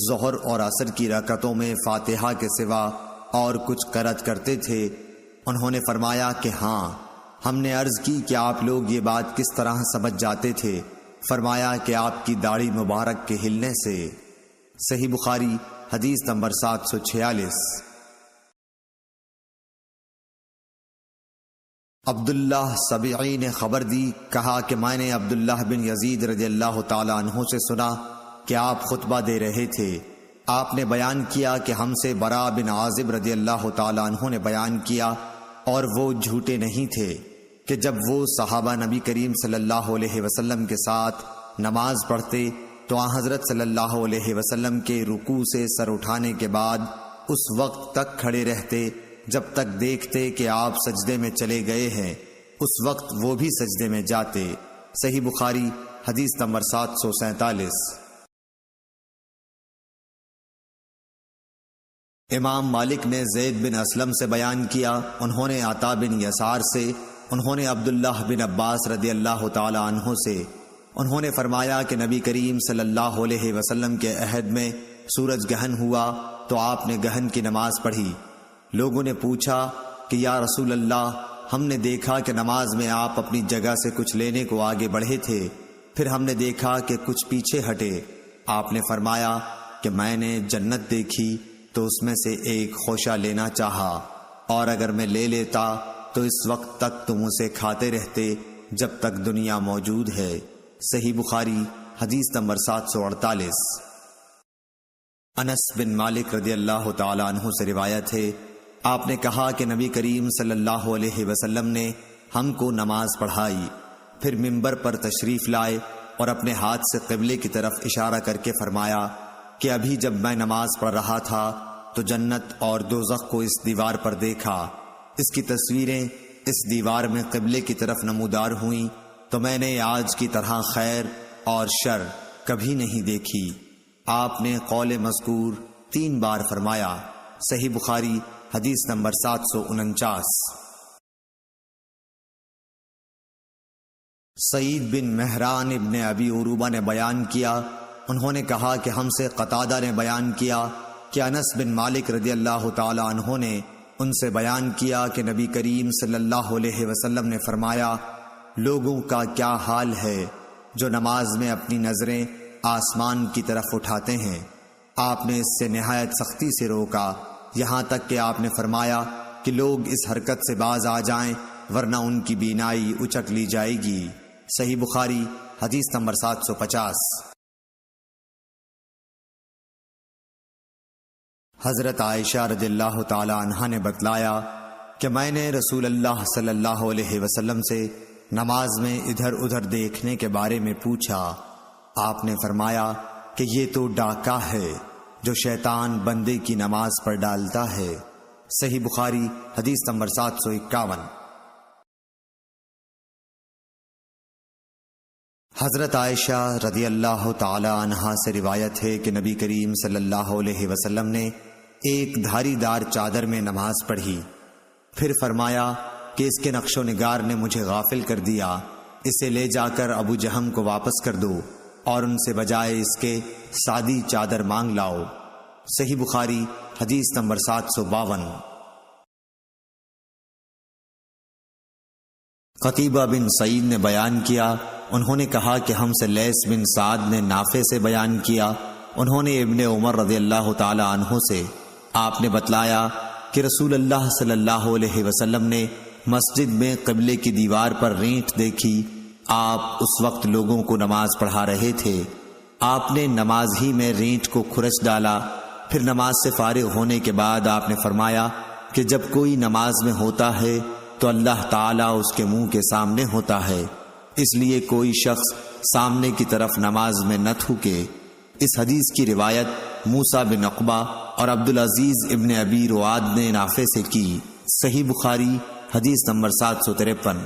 ظہر اور عصر کی رکعتوں میں فاتحہ کے سوا اور کچھ قرأت کرتے تھے؟ انہوں نے فرمایا کہ ہاں۔ ہم نے عرض کی کہ آپ لوگ یہ بات کس طرح سمجھ جاتے تھے؟ فرمایا کہ آپ کی داڑھی مبارک کے ہلنے سے۔ صحیح بخاری حدیث نمبر 746۔ عبداللہ سبعی نے خبر دی، کہا کہ میں نے عبداللہ بن یزید رضی اللہ تعالی عنہ سے سنا کہ آپ خطبہ دے رہے تھے۔ آپ نے بیان کیا کہ ہم سے براء بن عازب رضی اللہ تعالی عنہ نے بیان کیا، اور وہ جھوٹے نہیں تھے، کہ جب وہ صحابہ نبی کریم صلی اللہ علیہ وسلم کے ساتھ نماز پڑھتے تو آن حضرت صلی اللہ علیہ وسلم کے رکوع سے سر اٹھانے کے بعد اس وقت تک کھڑے رہتے جب تک دیکھتے کہ آپ سجدے میں چلے گئے ہیں، اس وقت وہ بھی سجدے میں جاتے۔ صحیح بخاری حدیث نمبر 747۔ امام مالک نے زید بن اسلم سے بیان کیا، انہوں نے عطا بن یسار سے، انہوں نے عبداللہ بن عباس رضی اللہ تعالی عنہ سے، انہوں نے فرمایا کہ نبی کریم صلی اللہ علیہ وسلم کے عہد میں سورج گہن ہوا تو آپ نے گہن کی نماز پڑھی۔ لوگوں نے پوچھا کہ یا رسول اللہ ہم نے دیکھا کہ نماز میں آپ اپنی جگہ سے کچھ لینے کو آگے بڑھے تھے، پھر ہم نے دیکھا کہ کچھ پیچھے ہٹے۔ آپ نے فرمایا کہ میں نے جنت دیکھی تو اس میں سے ایک خوشہ لینا چاہا، اور اگر میں لے لیتا تو اس وقت تک تم اسے کھاتے رہتے جب تک دنیا موجود ہے۔ صحیح بخاری حدیث نمبر 748۔ انس بن مالک رضی اللہ تعالی عنہ سے روایت ہے، آپ نے کہا کہ نبی کریم صلی اللہ علیہ وسلم نے ہم کو نماز پڑھائی، پھر منبر پر تشریف لائے اور اپنے ہاتھ سے قبلے کی طرف اشارہ کر کے فرمایا کہ ابھی جب میں نماز پڑھ رہا تھا تو جنت اور دوزخ کو اس دیوار پر دیکھا، اس کی تصویریں اس دیوار میں قبلے کی طرف نمودار ہوئیں، تو میں نے آج کی طرح خیر اور شر کبھی نہیں دیکھی۔ آپ نے قول مذکور 3 بار فرمایا۔ صحیح بخاری حدیث نمبر 749۔ سعید بن مہران ابن ابی عروبہ نے بیان کیا، انہوں نے کہا کہ ہم سے قتادہ نے بیان کیا کہ انس بن مالک رضی اللہ تعالی عنہ نے ان سے بیان کیا کہ نبی کریم صلی اللہ علیہ وسلم نے فرمایا، لوگوں کا کیا حال ہے جو نماز میں اپنی نظریں آسمان کی طرف اٹھاتے ہیں۔ آپ نے اس سے نہایت سختی سے روکا، یہاں تک کہ آپ نے فرمایا کہ لوگ اس حرکت سے باز آ جائیں ورنہ ان کی بینائی اچک لی جائے گی۔ صحیح بخاری حدیث نمبر 750۔ حضرت عائشہ رضی اللہ تعالی عنہا نے بتلایا کہ میں نے رسول اللہ صلی اللہ علیہ وسلم سے نماز میں ادھر ادھر دیکھنے کے بارے میں پوچھا۔ آپ نے فرمایا کہ یہ تو ڈاکہ ہے جو شیطان بندے کی نماز پر ڈالتا ہے۔ صحیح بخاری حدیث نمبر 751۔ حضرت عائشہ رضی اللہ تعالی عنہا سے روایت ہے کہ نبی کریم صلی اللہ علیہ وسلم نے ایک دھاری دار چادر میں نماز پڑھی، پھر فرمایا کہ اس کے نقش و نگار نے مجھے غافل کر دیا، اسے لے جا کر ابو جہم کو واپس کر دو اور ان سے بجائے اس کے سادی چادر مانگ لاؤ۔ صحیح بخاری حدیث نمبر 752۔ قتیبہ بن سعید نے بیان کیا، انہوں نے کہا کہ ہم سے لیث بن سعد نے نافع سے بیان کیا، انہوں نے ابن عمر رضی اللہ تعالی عنہ سے آپ نے بتلایا کہ رسول اللہ صلی اللہ علیہ وسلم نے مسجد میں قبلے کی دیوار پر رینٹ دیکھی، آپ اس وقت لوگوں کو نماز پڑھا رہے تھے، آپ نے نماز ہی میں رینٹ کو کھرچ ڈالا، پھر نماز سے فارغ ہونے کے بعد آپ نے فرمایا کہ جب کوئی نماز میں ہوتا ہے تو اللہ تعالیٰ اس کے منہ کے سامنے ہوتا ہے، اس لیے کوئی شخص سامنے کی طرف نماز میں نہ تھوکے۔ اس حدیث کی روایت موسیٰ بن عقبہ اور عبدالعزیز ابن ابی رواد نے نافع سے کی۔ صحیح بخاری حدیث نمبر 753۔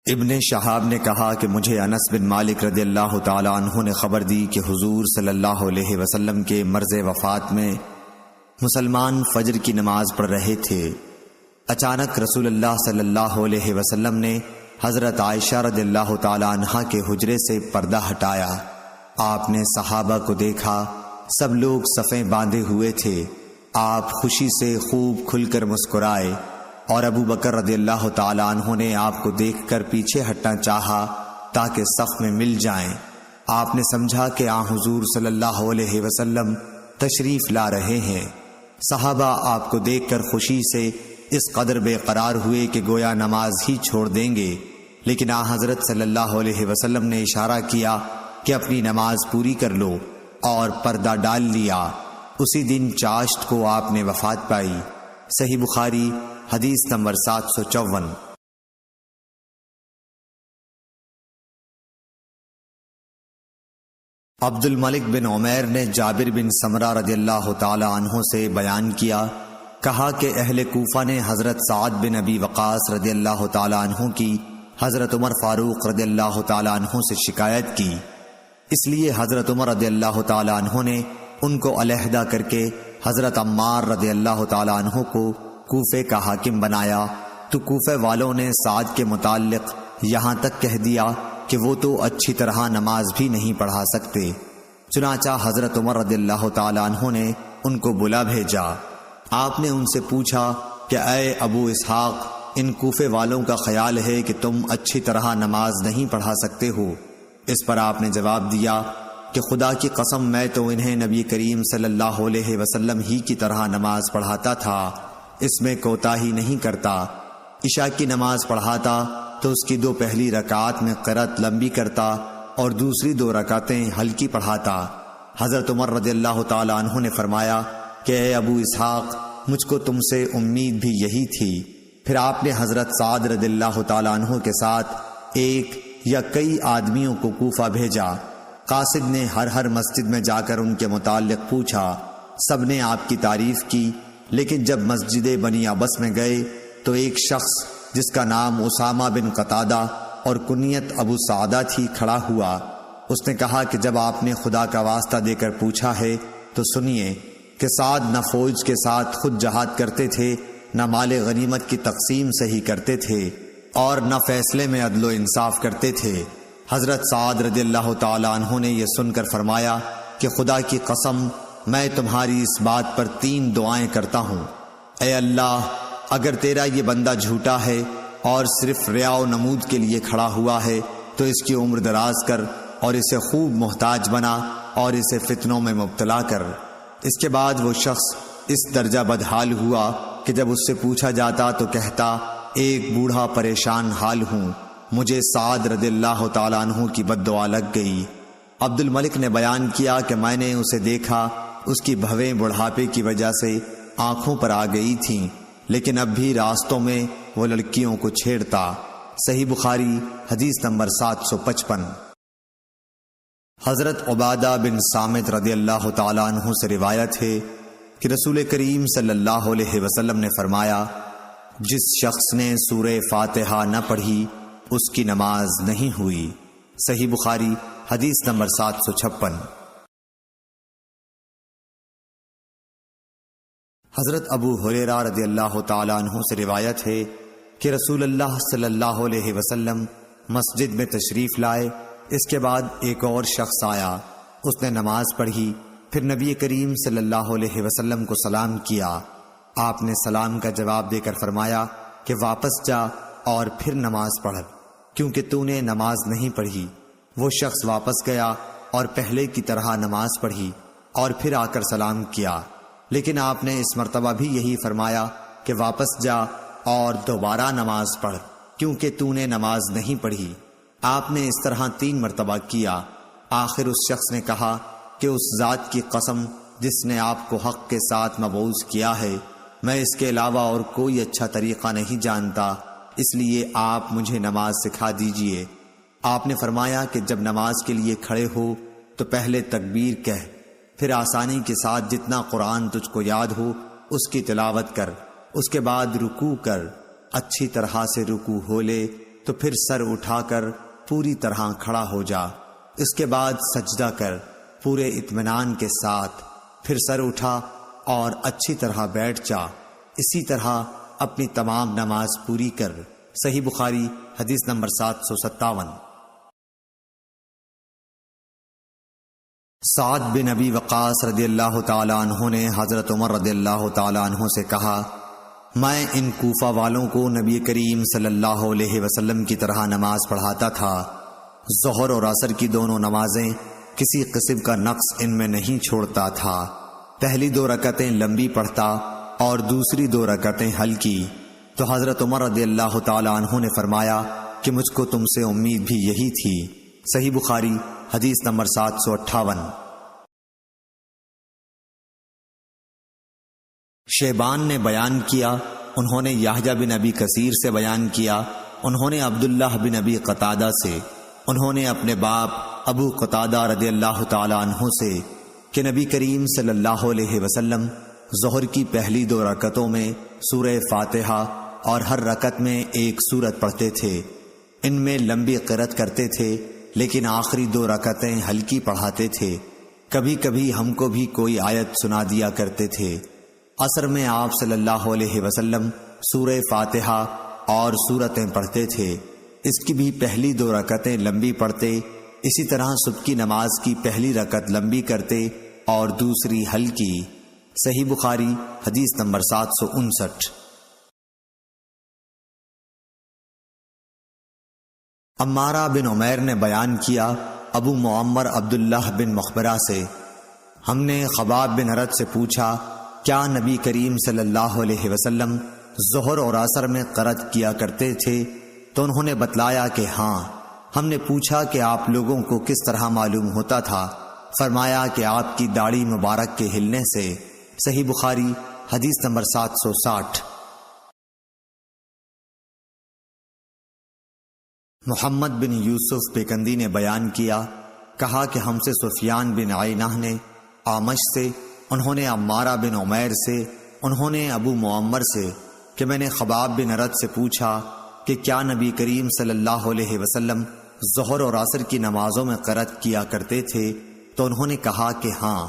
ابن شہاب نے کہا کہ مجھے انس بن مالک رضی اللہ تعالی عنہ نے خبر دی کہ حضور صلی اللہ علیہ وسلم کے مرض وفات میں مسلمان فجر کی نماز پڑھ رہے تھے، اچانک رسول اللہ صلی اللہ علیہ وسلم نے حضرت عائشہ رضی اللہ تعالی عنہا کے حجرے سے پردہ ہٹایا، آپ نے صحابہ کو دیکھا، سب لوگ صفیں باندھے ہوئے تھے، آپ خوشی سے خوب کھل کر مسکرائے، اور ابو بکر رضی اللہ تعالی عنہ نے آپ کو دیکھ کر پیچھے ہٹنا چاہا تاکہ صف میں مل جائیں، آپ نے سمجھا کہ آن حضور صلی اللہ علیہ وسلم تشریف لا رہے ہیں، صحابہ آپ کو دیکھ کر خوشی سے اس قدر بے قرار ہوئے کہ گویا نماز ہی چھوڑ دیں گے، لیکن آن حضرت صلی اللہ علیہ وسلم نے اشارہ کیا کہ اپنی نماز پوری کر لو اور پردہ ڈال لیا، اسی دن چاشت کو آپ نے وفات پائی۔ صحیح بخاری حدیث نمبر 754۔ عبد الملک بن عمیر نے جابر بن سمرہ رضی اللہ تعالی عنہ سے بیان کیا، کہا کہ اہل کوفہ نے حضرت سعد بن ابی وقاص رضی اللہ تعالی عنہ کی حضرت عمر فاروق رضی اللہ تعالی عنہ سے شکایت کی، اس لیے حضرت عمر رضی اللہ تعالی عنہ نے ان کو علیحدہ کر کے حضرت عمار رضی اللہ تعالی عنہ کو کوفے کا حاکم بنایا، تو کوفے والوں نے سعد کے متعلق یہاں تک کہہ دیا کہ وہ تو اچھی طرح نماز بھی نہیں پڑھا سکتے، چنانچہ حضرت عمر رضی اللہ تعالی عنہ نے ان کو بلا بھیجا، آپ نے ان سے پوچھا کہ اے ابو اسحاق، ان کوفے والوں کا خیال ہے کہ تم اچھی طرح نماز نہیں پڑھا سکتے ہو۔ اس پر آپ نے جواب دیا کہ خدا کی قسم میں تو انہیں نبی کریم صلی اللہ علیہ وسلم ہی کی طرح نماز پڑھاتا تھا، اس میں کوتاہی نہیں کرتا۔ عشاء کی نماز پڑھاتا تو اس کی 2 پہلی رکعات میں قرأت لمبی کرتا اور دوسری 2 رکعتیں ہلکی پڑھاتا۔ حضرت عمر رضی اللہ تعالی عنہ نے فرمایا کہ اے ابو اسحاق، مجھ کو تم سے امید بھی یہی تھی۔ پھر آپ نے حضرت سعد رضی اللہ تعالی عنہ کے ساتھ ایک یا کئی آدمیوں کو کوفہ بھیجا۔ قاصد نے ہر مسجد میں جا کر ان کے متعلق پوچھا، سب نے آپ کی تعریف کی، لیکن جب مسجد بنی عبس میں گئے تو ایک شخص جس کا نام اسامہ بن قتادہ اور کنیت ابو سعدہ تھی کھڑا ہوا۔ اس نے کہا کہ جب آپ نے خدا کا واسطہ دے کر پوچھا ہے تو سنیے کہ سعد نہ فوج کے ساتھ خود جہاد کرتے تھے، نہ مال غنیمت کی تقسیم صحیح کرتے تھے، اور نہ فیصلے میں عدل و انصاف کرتے تھے۔ حضرت سعد رضی اللہ تعالی عنہ نے یہ سن کر فرمایا کہ خدا کی قسم میں تمہاری اس بات پر 3 دعائیں کرتا ہوں۔ اے اللہ، اگر تیرا یہ بندہ جھوٹا ہے اور صرف ریا و نمود کے لیے کھڑا ہوا ہے تو اس کی عمر دراز کر اور اسے خوب محتاج بنا اور اسے فتنوں میں مبتلا کر۔ اس کے بعد وہ شخص اس درجہ بدحال ہوا کہ جب اس سے پوچھا جاتا تو کہتا، ایک بوڑھا پریشان حال ہوں، مجھے سعد رضی اللہ تعالیٰ عنہ کی بد دعا لگ گئی۔ عبد الملک نے بیان کیا کہ میں نے اسے دیکھا، اس کی بھویں بڑھاپے کی وجہ سے آنکھوں پر آ گئی تھیں، لیکن اب بھی راستوں میں وہ لڑکیوں کو چھیڑتا۔ صحیح بخاری حدیث نمبر 755۔ حضرت عبادہ بن صامت رضی اللہ تعالیٰ عنہ سے روایت ہے کہ رسول کریم صلی اللہ علیہ وسلم نے فرمایا، جس شخص نے سورہ فاتحہ نہ پڑھی اس کی نماز نہیں ہوئی۔ صحیح بخاری حدیث نمبر 756۔ حضرت ابو ہریرہ رضی اللہ تعالیٰ عنہ سے روایت ہے کہ رسول اللہ صلی اللہ علیہ وسلم مسجد میں تشریف لائے۔ اس کے بعد ایک اور شخص آیا، اس نے نماز پڑھی، پھر نبی کریم صلی اللہ علیہ وسلم کو سلام کیا۔ آپ نے سلام کا جواب دے کر فرمایا کہ واپس جا اور پھر نماز پڑھ، کیونکہ تو نے نماز نہیں پڑھی۔ وہ شخص واپس گیا اور پہلے کی طرح نماز پڑھی اور پھر آ کر سلام کیا، لیکن آپ نے اس مرتبہ بھی یہی فرمایا کہ واپس جا اور دوبارہ نماز پڑھ، کیونکہ تو نے نماز نہیں پڑھی۔ آپ نے اس طرح 3 مرتبہ کیا۔ آخر اس شخص نے کہا کہ اس ذات کی قسم جس نے آپ کو حق کے ساتھ مبعوث کیا ہے، میں اس کے علاوہ اور کوئی اچھا طریقہ نہیں جانتا، اس لیے آپ مجھے نماز سکھا دیجئے۔ آپ نے فرمایا کہ جب نماز کے لیے کھڑے ہو تو پہلے تکبیر کہہ، پھر آسانی کے ساتھ جتنا قرآن تجھ کو یاد ہو اس کی تلاوت کر، اس کے بعد رکوع کر، اچھی طرح سے رکوع ہو لے تو پھر سر اٹھا کر پوری طرح کھڑا ہو جا، اس کے بعد سجدہ کر پورے اطمینان کے ساتھ، پھر سر اٹھا اور اچھی طرح بیٹھ جا، اسی طرح اپنی تمام نماز پوری کر۔ صحیح بخاری حدیث نمبر 757۔ سعد بن ابی وقاص رضی اللہ تعالی عنہ نے حضرت عمر رضی اللہ تعالی عنہ سے کہا، میں ان کوفہ والوں کو نبی کریم صلی اللہ علیہ وسلم کی طرح نماز پڑھاتا تھا۔ ظہر اور عصر کی دونوں نمازیں کسی قسم کا نقص ان میں نہیں چھوڑتا تھا۔ پہلی 2 رکعتیں لمبی پڑھتا اور دوسری 2 رکعتیں ہلکی۔ تو حضرت عمر رضی اللہ تعالی عنہ نے فرمایا کہ مجھ کو تم سے امید بھی یہی تھی۔ صحیح بخاری حدیث نمبر 758۔ شیبان نے بیان کیا، انہوں نے یحییٰ بن ابی کثیر سے بیان کیا، انہوں نے عبداللہ بن ابی قتادہ سے، انہوں نے اپنے باپ ابو قتادہ رضی اللہ تعالی عنہ سے کہ نبی کریم صلی اللہ علیہ وسلم ظہر کی پہلی 2 رکعتوں میں سورہ فاتحہ اور ہر رکعت میں ایک سورت پڑھتے تھے۔ ان میں لمبی قرأت کرتے تھے، لیکن آخری 2 رکعتیں ہلکی پڑھاتے تھے۔ کبھی کبھی ہم کو بھی کوئی آیت سنا دیا کرتے تھے۔ عصر میں آپ صلی اللہ علیہ وسلم سورہ فاتحہ اور سورتیں پڑھتے تھے، اس کی بھی پہلی 2 رکعتیں لمبی پڑھتے، اسی طرح صبح کی نماز کی پہلی رکعت لمبی کرتے اور دوسری ہلکی۔ صحیح بخاری حدیث نمبر 759۔ عمارہ بن عمیر نے بیان کیا ابو معمر عبداللہ بن مخبرہ سے، ہم نے خباب بن ارد سے پوچھا کیا نبی کریم صلی اللہ علیہ وسلم ظہر اور عصر میں قرأت کیا کرتے تھے؟ تو انہوں نے بتلایا کہ ہاں۔ ہم نے پوچھا کہ آپ لوگوں کو کس طرح معلوم ہوتا تھا؟ فرمایا کہ آپ کی داڑھی مبارک کے ہلنے سے۔ صحیح بخاری حدیث نمبر 760۔ محمد بن یوسف بیکندی نے بیان کیا، کہا کہ ہم سے سفیان بن عینہ نے اعمش سے، انہوں نے عمارہ بن عمیر سے، انہوں نے ابو معمر سے کہ میں نے خباب بن ارد سے پوچھا کہ کیا نبی کریم صلی اللہ علیہ وسلم ظہر اور عصر کی نمازوں میں قرأت کیا کرتے تھے؟ تو انہوں نے کہا کہ ہاں۔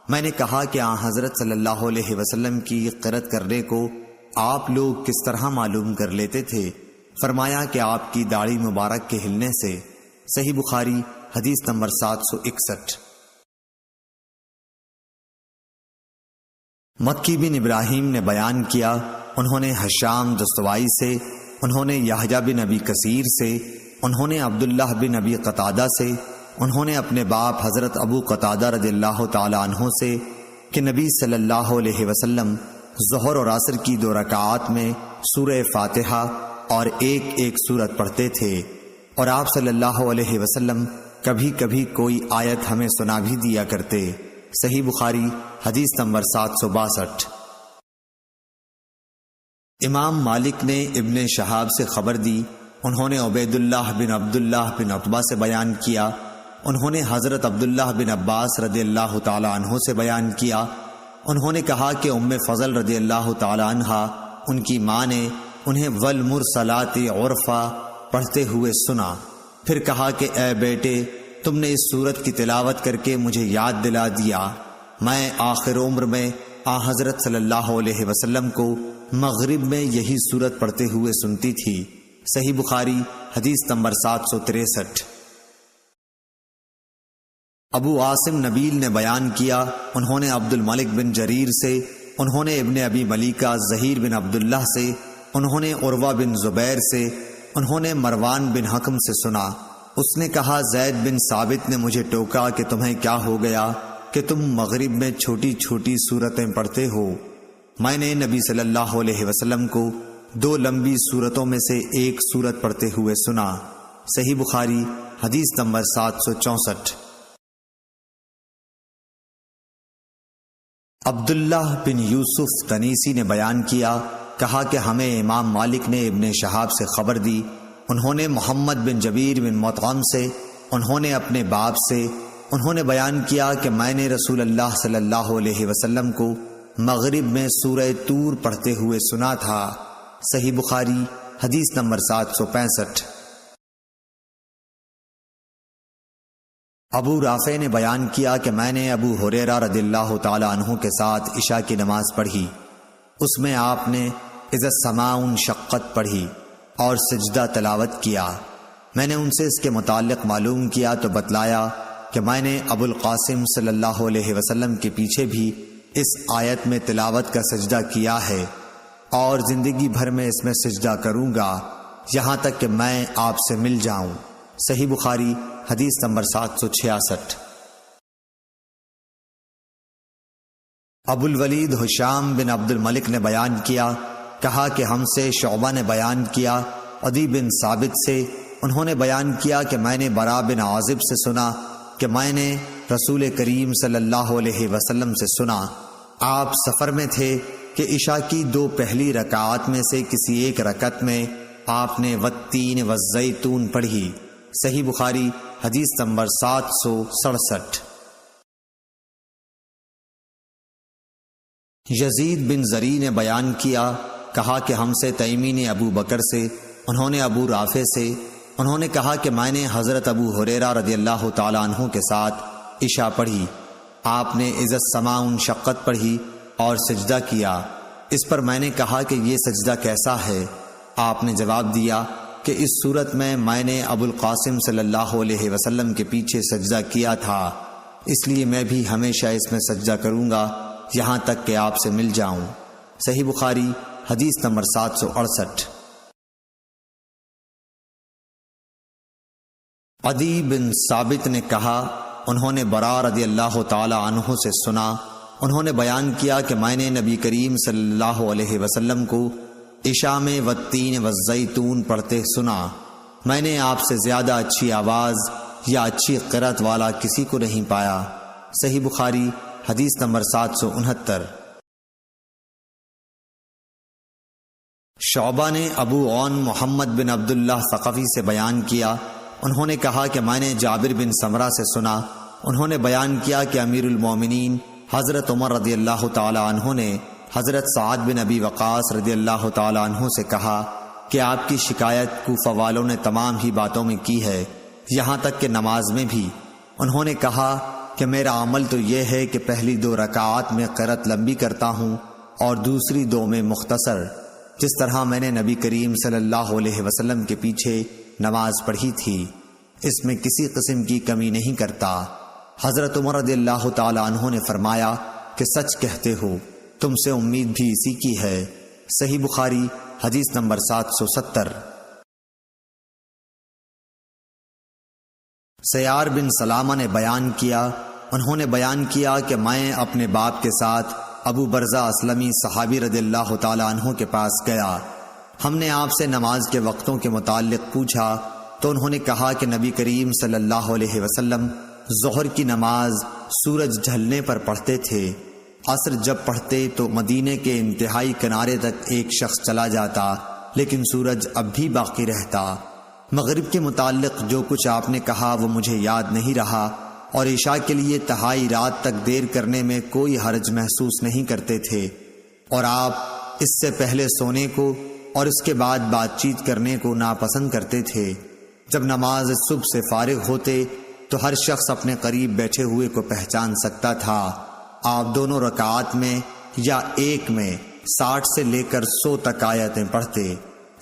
میں نے کہا کہ حضرت صلی اللہ علیہ وسلم کی قرأت کرنے کو آپ لوگ کس طرح معلوم کر لیتے تھے؟ فرمایا کہ آپ کی داڑھی مبارک کے ہلنے سے۔ صحیح بخاری حدیث نمبر 761۔ مکی بن ابراہیم نے بیان کیا، انہوں نے حشام دستوائی سے، انہوں نے یحییٰ بن ابی کثیر سے، انہوں نے عبداللہ بن ابی قتادہ سے، انہوں نے اپنے باپ حضرت ابو قتادہ رضی اللہ تعالی عنہ سے کہ نبی صلی اللہ علیہ وسلم ظہر اور عصر کی 2 رکعات میں سورہ فاتحہ اور ایک سورت پڑھتے تھے، اور آپ صلی اللہ علیہ وسلم کبھی کبھی کوئی آیت ہمیں سنا بھی دیا کرتے۔ صحیح بخاری حدیث نمبر 762۔ امام مالک نے ابن شہاب سے خبر دی، انہوں نے عبید اللہ بن عبداللہ بن عتبہ سے بیان کیا، انہوں نے حضرت عبداللہ بن عباس رضی اللہ تعالی عنہ سے بیان کیا، انہوں نے کہا کہ ام فضل رضی اللہ تعالی عنہا ان کی ماں نے انہیں والمرسلات عرفا پڑھتے ہوئے سنا، پھر کہا کہ اے بیٹے، تم نے اس سورت کی تلاوت کر کے مجھے یاد دلا دیا، میں آخر عمر میں حضرت صلی اللہ علیہ وسلم کو مغرب میں یہی سورت پڑھتے ہوئے سنتی تھی۔ صحیح بخاری حدیث نمبر 763۔ ابو عاصم نبیل نے بیان کیا، انہوں نے عبد الملک بن جریر سے، انہوں نے ابن ابی ملیکہ زہیر بن عبداللہ سے، انہوں نے عروہ بن زبیر سے، انہوں نے مروان بن حکم سے سنا، اس نے کہا زید بن ثابت نے مجھے ٹوکا کہ تمہیں کیا ہو گیا کہ تم مغرب میں چھوٹی چھوٹی سورتیں پڑھتے ہو؟ میں نے نبی صلی اللہ علیہ وسلم کو 2 لمبی سورتوں میں سے ایک سورت پڑھتے ہوئے سنا۔ صحیح بخاری حدیث نمبر 764۔ عبداللہ بن یوسف تنیسی نے بیان کیا، کہا کہ ہمیں امام مالک نے ابن شہاب سے خبر دی، انہوں نے محمد بن جبیر بن مطعم سے، انہوں نے اپنے باپ سے، انہوں نے بیان کیا کہ میں نے رسول اللہ صلی اللہ علیہ وسلم کو مغرب میں سورہ طور پڑھتے ہوئے سنا تھا۔ صحیح بخاری حدیث نمبر 765۔ ابو رافع نے بیان کیا کہ میں نے ابو ہریرہ رضی اللہ تعالی عنہ کے ساتھ عشاء کی نماز پڑھی، اس میں آپ نے اذا السماء انشقت پڑھی اور سجدہ تلاوت کیا۔ میں نے ان سے اس کے متعلق معلوم کیا تو بتلایا کہ میں نے ابو القاسم صلی اللہ علیہ وسلم کے پیچھے بھی اس آیت میں تلاوت کا سجدہ کیا ہے، اور زندگی بھر میں اس میں سجدہ کروں گا یہاں تک کہ میں آپ سے مل جاؤں۔ صحیح بخاری حدیث نمبر 766۔ ابو الولید حشام بن عبد الملک نے بیان کیا، کہا کہ ہم سے شعبہ نے بیان کیا، عدی بن ثابت سے، انہوں نے بیان کیا کہ میں نے برا بن عازب سے سنا کہ میں نے رسول کریم صلی اللہ علیہ وسلم سے سنا، آپ سفر میں تھے کہ عشاء کی 2 پہلی رکعات میں سے کسی ایک رکعت میں آپ نے والتین والزیتون پڑھی۔ صحیح بخاری حدیث نمبر 767۔ یزید بن زری نے بیان کیا، کہا کہ ہم سے تیمی نے ابو بکر سے، انہوں نے ابو رافع سے، انہوں نے کہا کہ میں نے حضرت ابو ہریرہ رضی اللہ تعالی عنہ کے ساتھ عشاء پڑھی، آپ نے اذا السماء انشقت پڑھی اور سجدہ کیا۔ اس پر میں نے کہا کہ یہ سجدہ کیسا ہے؟ آپ نے جواب دیا کہ اس صورت میں نے ابو القاسم صلی اللہ علیہ وسلم کے پیچھے سجدہ کیا تھا، اس لیے میں بھی ہمیشہ اس میں سجدہ کروں گا یہاں تک کہ آپ سے مل جاؤں۔ صحیح بخاری حدیث نمبر 768۔ عدی بن ثابت نے کہا، انہوں نے براء رضی اللہ تعالی عنہ سے سنا، انہوں نے بیان کیا کہ میں نے نبی کریم صلی اللہ علیہ وسلم کو عشاء میں والتین والزیتون پڑھتے سنا۔ میں نے آپ سے زیادہ اچھی آواز یا اچھی قرأت والا کسی کو نہیں پایا۔ صحیح بخاری حدیث نمبر 769۔ شعبہ نے ابو عون محمد بن عبداللہ ثقفی سے بیان کیا، انہوں نے کہا کہ میں نے جابر بن سمرہ سے سنا، انہوں نے بیان کیا کہ امیر المومنین حضرت عمر رضی اللہ تعالی عنہ نے حضرت سعد بن ابی وقاص رضی اللہ تعالی عنہ سے کہا کہ آپ کی شکایت کوفہ والوں نے تمام ہی باتوں میں کی ہے، یہاں تک کہ نماز میں بھی۔ انہوں نے کہا کہ میرا عمل تو یہ ہے کہ پہلی 2 رکعات میں قرأت لمبی کرتا ہوں اور دوسری 2 میں مختصر، جس طرح میں نے نبی کریم صلی اللہ علیہ وسلم کے پیچھے نماز پڑھی تھی، اس میں کسی قسم کی کمی نہیں کرتا۔ حضرت عمر رضی اللہ تعالی عنہ نے فرمایا کہ سچ کہتے ہو، تم سے امید بھی اسی کی ہے۔ صحیح بخاری حدیث نمبر 770۔ سیار بن سلامہ نے بیان کیا، انہوں نے بیان کیا کہ میں اپنے باپ کے ساتھ ابو برزہ اسلمی صحابی رضی اللہ تعالی عنہ کے پاس گیا۔ ہم نے آپ سے نماز کے وقتوں کے متعلق پوچھا تو انہوں نے کہا کہ نبی کریم صلی اللہ علیہ وسلم ظہر کی نماز سورج ڈھلنے پر پڑھتے تھے، عصر جب پڑھتے تو مدینے کے انتہائی کنارے تک ایک شخص چلا جاتا لیکن سورج اب بھی باقی رہتا۔ مغرب کے متعلق جو کچھ آپ نے کہا وہ مجھے یاد نہیں رہا، اور عشاء کے لیے تہائی رات تک دیر کرنے میں کوئی حرج محسوس نہیں کرتے تھے، اور آپ اس سے پہلے سونے کو اور اس کے بعد بات چیت کرنے کو ناپسند کرتے تھے۔ جب نماز صبح سے فارغ ہوتے تو ہر شخص اپنے قریب بیٹھے ہوئے کو پہچان سکتا تھا۔ آپ 2 رکعات میں یا ایک میں 60 سے لے کر 100 تک آیتیں پڑھتے۔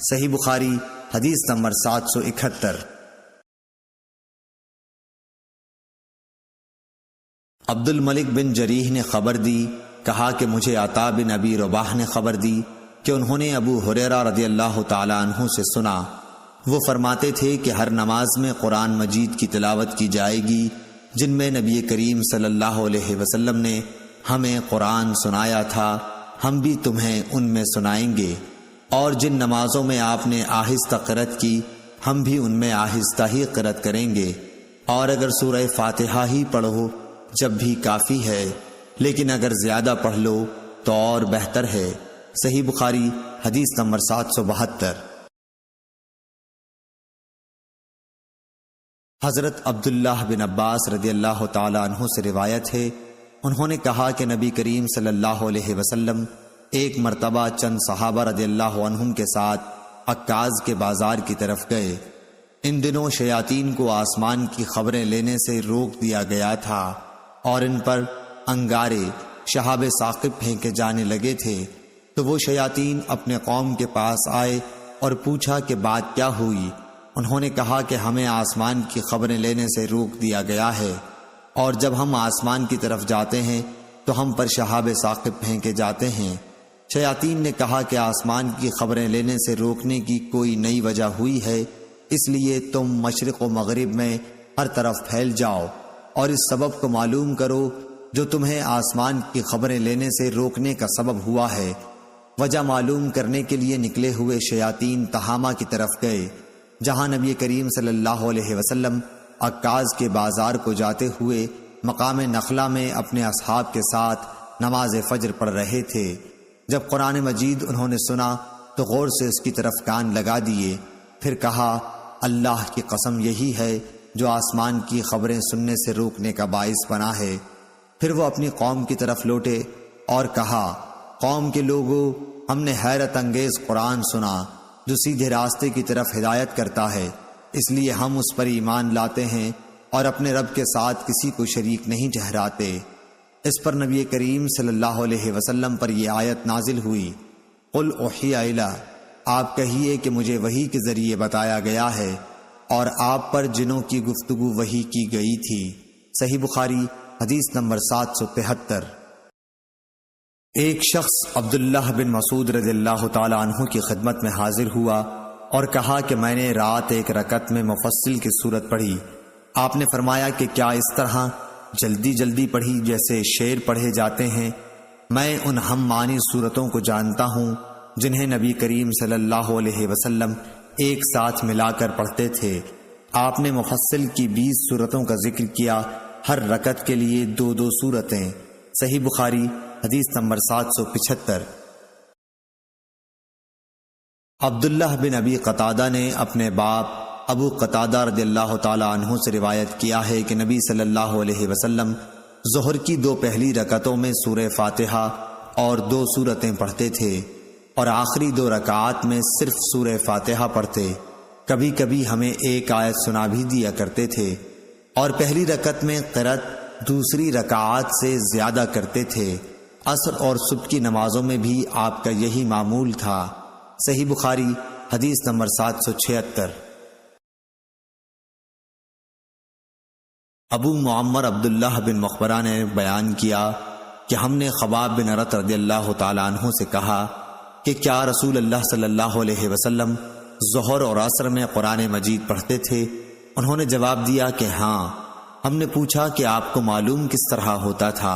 صحیح بخاری حدیث نمبر 771۔ عبد الملک بن جریح نے خبر دی، کہا کہ مجھے عطا بن ابی رباح نے خبر دی کہ انہوں نے ابو ہریرہ رضی اللہ تعالی عنہ سے سنا، وہ فرماتے تھے کہ ہر نماز میں قرآن مجید کی تلاوت کی جائے گی جن میں نبی کریم صلی اللہ علیہ وسلم نے ہمیں قرآن سنایا تھا، ہم بھی تمہیں ان میں سنائیں گے، اور جن نمازوں میں آپ نے آہستہ قرأت کی ہم بھی ان میں آہستہ ہی قرأت کریں گے، اور اگر سورہ فاتحہ ہی پڑھو جب بھی کافی ہے، لیکن اگر زیادہ پڑھ لو تو اور بہتر ہے۔ صحیح بخاری حدیث نمبر 772۔ حضرت عبداللہ بن عباس رضی اللہ تعالی عنہ سے روایت ہے، انہوں نے کہا کہ نبی کریم صلی اللہ علیہ وسلم ایک مرتبہ چند صحابہ رضی اللہ عنہم کے ساتھ عکاظ کے بازار کی طرف گئے۔ ان دنوں شیاطین کو آسمان کی خبریں لینے سے روک دیا گیا تھا اور ان پر انگارے شہاب ثاقب پھینکے جانے لگے تھے، تو وہ شیاطین اپنے قوم کے پاس آئے اور پوچھا کہ بات کیا ہوئی۔ انہوں نے کہا کہ ہمیں آسمان کی خبریں لینے سے روک دیا گیا ہے، اور جب ہم آسمان کی طرف جاتے ہیں تو ہم پر شہاب ثاقب پھینکے جاتے ہیں۔ شیاطین نے کہا کہ آسمان کی خبریں لینے سے روکنے کی کوئی نئی وجہ ہوئی ہے، اس لیے تم مشرق و مغرب میں ہر طرف پھیل جاؤ اور اس سبب کو معلوم کرو جو تمہیں آسمان کی خبریں لینے سے روکنے کا سبب ہوا ہے۔ وجہ معلوم کرنے کے لیے نکلے ہوئے شیاطین تہامہ کی طرف گئے، جہاں نبی کریم صلی اللہ علیہ وسلم عکاظ کے بازار کو جاتے ہوئے مقام نخلہ میں اپنے اصحاب کے ساتھ نماز فجر پڑھ رہے تھے۔ جب قرآن مجید انہوں نے سنا تو غور سے اس کی طرف کان لگا دیے، پھر کہا اللہ کی قسم یہی ہے جو آسمان کی خبریں سننے سے روکنے کا باعث بنا ہے۔ پھر وہ اپنی قوم کی طرف لوٹے اور کہا قوم کے لوگوں، ہم نے حیرت انگیز قرآن سنا جو سیدھے راستے کی طرف ہدایت کرتا ہے، اس لیے ہم اس پر ایمان لاتے ہیں اور اپنے رب کے ساتھ کسی کو شریک نہیں ٹھہراتے۔ اس پر نبی کریم صلی اللہ علیہ وسلم پر یہ آیت نازل ہوئی، قل اوحی الی، آپ کہیے کہ مجھے وحی کے ذریعے بتایا گیا ہے اور آپ پر جنوں کی گفتگو وحی کی گئی تھی۔ صحیح بخاری حدیث نمبر 773۔ ایک شخص عبداللہ بن مسعود رضی اللہ تعالی عنہ کی خدمت میں حاضر ہوا اور کہا کہ میں نے رات ایک رکعت میں مفصل کی صورت پڑھی۔ آپ نے فرمایا کہ کیا اس طرح جلدی جلدی پڑھی جیسے شعر پڑھے جاتے ہیں؟ میں ان ہم معنی صورتوں کو جانتا ہوں جنہیں نبی کریم صلی اللہ علیہ وسلم ایک ساتھ ملا کر پڑھتے تھے۔ آپ نے مفصل کی 20 صورتوں کا ذکر کیا، ہر رکعت کے لیے 2 صورتیں۔ صحیح بخاری حدیث نمبر 775۔ عبداللہ بن ابی قتادہ نے اپنے باپ ابو قتادہ رضی اللہ تعالی عنہ سے روایت کیا ہے کہ نبی صلی اللہ علیہ وسلم ظہر کی 2 پہلی رکعتوں میں سورہ فاتحہ اور 2 صورتیں پڑھتے تھے اور آخری 2 رکعات میں صرف سورہ فاتحہ پڑھتے۔ کبھی کبھی ہمیں ایک آیت سنا بھی دیا کرتے تھے اور پہلی رکعت میں قرأت دوسری رکعات سے زیادہ کرتے تھے۔ عصر اور صبح کی نمازوں میں بھی آپ کا یہی معمول تھا۔ صحیح بخاری حدیث نمبر 776۔ ابو معمر عبداللہ بن مخبرہ نے بیان کیا کہ ہم نے خباب بن ارت رضی اللہ تعالی عنہ سے کہا کہ کیا رسول اللہ صلی اللہ علیہ وسلم ظہر اور عصر میں قرآن مجید پڑھتے تھے؟ انہوں نے جواب دیا کہ ہاں۔ ہم نے پوچھا کہ آپ کو معلوم کس طرح ہوتا تھا؟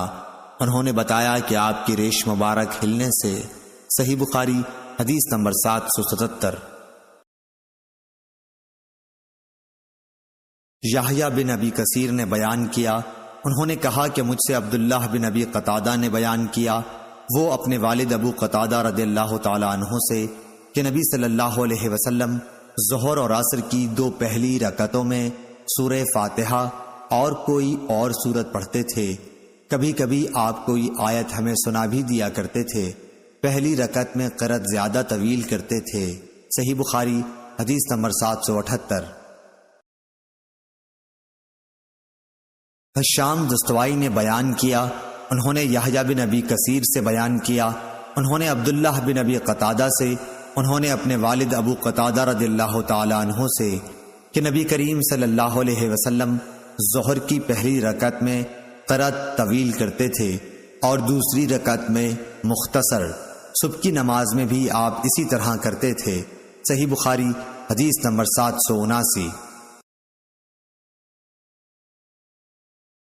انہوں نے بتایا کہ آپ کی ریش مبارک ہلنے سے۔ صحیح بخاری حدیث نمبر 777۔ یحییٰ بن ابی کثیر نے بیان کیا، انہوں نے کہا کہ مجھ سے عبداللہ بن ابی قتادہ نے بیان کیا، وہ اپنے والد ابو قتادہ رضی اللہ تعالی عنہ سے، کہ نبی صلی اللہ علیہ وسلم ظہر اور عصر کی 2 پہلی رکعتوں میں سورہ فاتحہ اور کوئی اور سورت پڑھتے تھے۔ کبھی کبھی آپ کوئی آیت ہمیں سنا بھی دیا کرتے تھے۔ پہلی رکعت میں قرأت زیادہ طویل کرتے تھے۔ صحیح بخاری حدیث نمبر 778۔ حشام دستوائی نے بیان کیا، انہوں نے یحییٰ بن ابی کثیر سے بیان کیا، انہوں نے عبداللہ بن ابی قتادہ سے، انہوں نے اپنے والد ابو قتادہ رضی اللہ تعالی عنہ سے کہ نبی کریم صلی اللہ علیہ وسلم ظہر کی پہلی رکعت میں قرأت طویل کرتے تھے اور دوسری رکعت میں مختصر۔ صبح کی نماز میں بھی آپ اسی طرح کرتے تھے۔ صحیح بخاری حدیث نمبر 779۔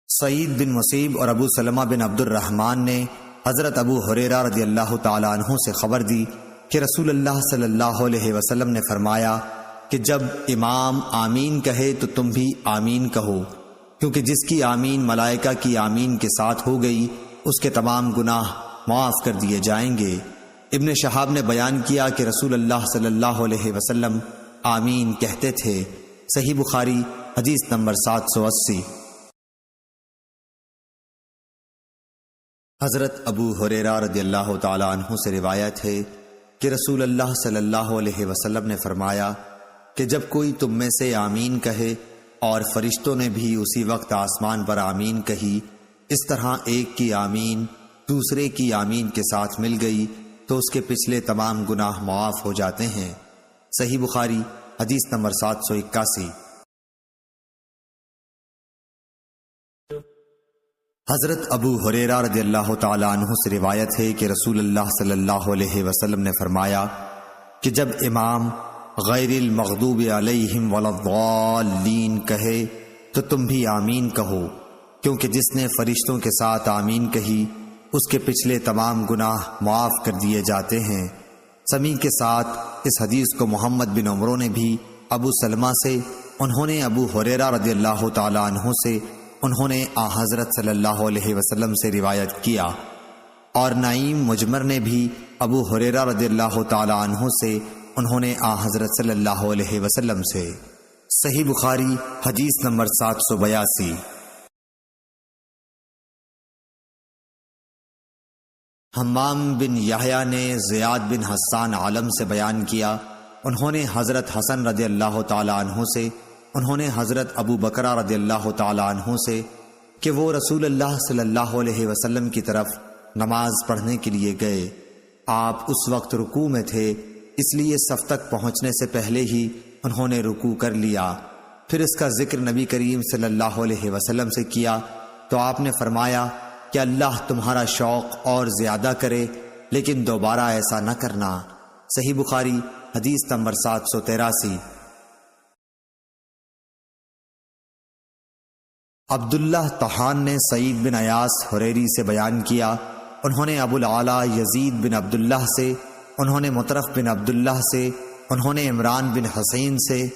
سعید بن مسیب اور ابو سلمہ بن عبد الرحمن نے حضرت ابو ہریرہ رضی اللہ تعالی عنہ سے خبر دی کہ رسول اللہ صلی اللہ علیہ وسلم نے فرمایا کہ جب امام آمین کہے تو تم بھی آمین کہو، کیونکہ جس کی آمین ملائکہ کی آمین کے ساتھ ہو گئی اس کے تمام گناہ معاف کر دیے جائیں گے۔ ابن شہاب نے بیان کیا کہ رسول اللہ صلی اللہ علیہ وسلم آمین کہتے تھے۔ صحیح بخاری حدیث نمبر 780۔ حضرت ابو ہریرہ رضی اللہ تعالی عنہ سے روایت ہے کہ رسول اللہ صلی اللہ علیہ وسلم نے فرمایا کہ جب کوئی تم میں سے آمین کہے اور فرشتوں نے بھی اسی وقت آسمان پر آمین کہی، اس طرح ایک کی آمین دوسرے کی آمین کے ساتھ مل گئی تو اس کے پچھلے تمام گناہ معاف ہو جاتے ہیں۔ صحیح بخاری حدیث نمبر 781۔ حضرت ابو ہریرہ رضی اللہ تعالی عنہ سے روایت ہے کہ رسول اللہ صلی اللہ علیہ وسلم نے فرمایا کہ جب امام غیر المغضوب علیہم ولا الضالین کہے تو تم بھی آمین کہو، کیونکہ جس نے فرشتوں کے ساتھ آمین کہی اس کے پچھلے تمام گناہ معاف کر دیے جاتے ہیں۔ سمیع کے ساتھ اس حدیث کو محمد بن عمرو نے بھی ابو سلمہ سے، انہوں نے ابو ہریرہ رضی اللہ تعالی عنہ سے، انہوں نے حضرت صلی اللہ علیہ وسلم سے روایت کیا، اور نعیم مجمر نے بھی ابو ہریرہ رضی اللہ تعالی عنہ سے، انہوں نے حضرت صلی اللہ علیہ وسلم سے۔ صحیح بخاری حدیث نمبر 782۔ حمام بن یحییٰ نے زیاد بن حسان عالم سے بیان کیا، انہوں نے حضرت حسن رضی اللہ تعالی عنہ سے، انہوں نے حضرت ابو بکرہ رضی اللہ تعالی عنہ سے کہ وہ رسول اللہ صلی اللہ علیہ وسلم کی طرف نماز پڑھنے کے لیے گئے۔ آپ اس وقت رکوع میں تھے، اس لیے صف تک پہنچنے سے پہلے ہی انہوں نے رکوع کر لیا۔ پھر اس کا ذکر نبی کریم صلی اللہ علیہ وسلم سے کیا تو آپ نے فرمایا کہ اللہ تمہارا شوق اور زیادہ کرے، لیکن دوبارہ ایسا نہ کرنا۔ صحیح بخاری حدیث نمبر 783۔ عبداللہ طحان نے سعید بن ایاس حریری سے بیان کیا، انہوں نے ابو العلا یزید بن عبداللہ سے، انہوں نے مطرف بن عبداللہ سے، انہوں نے عمران بن حسین سے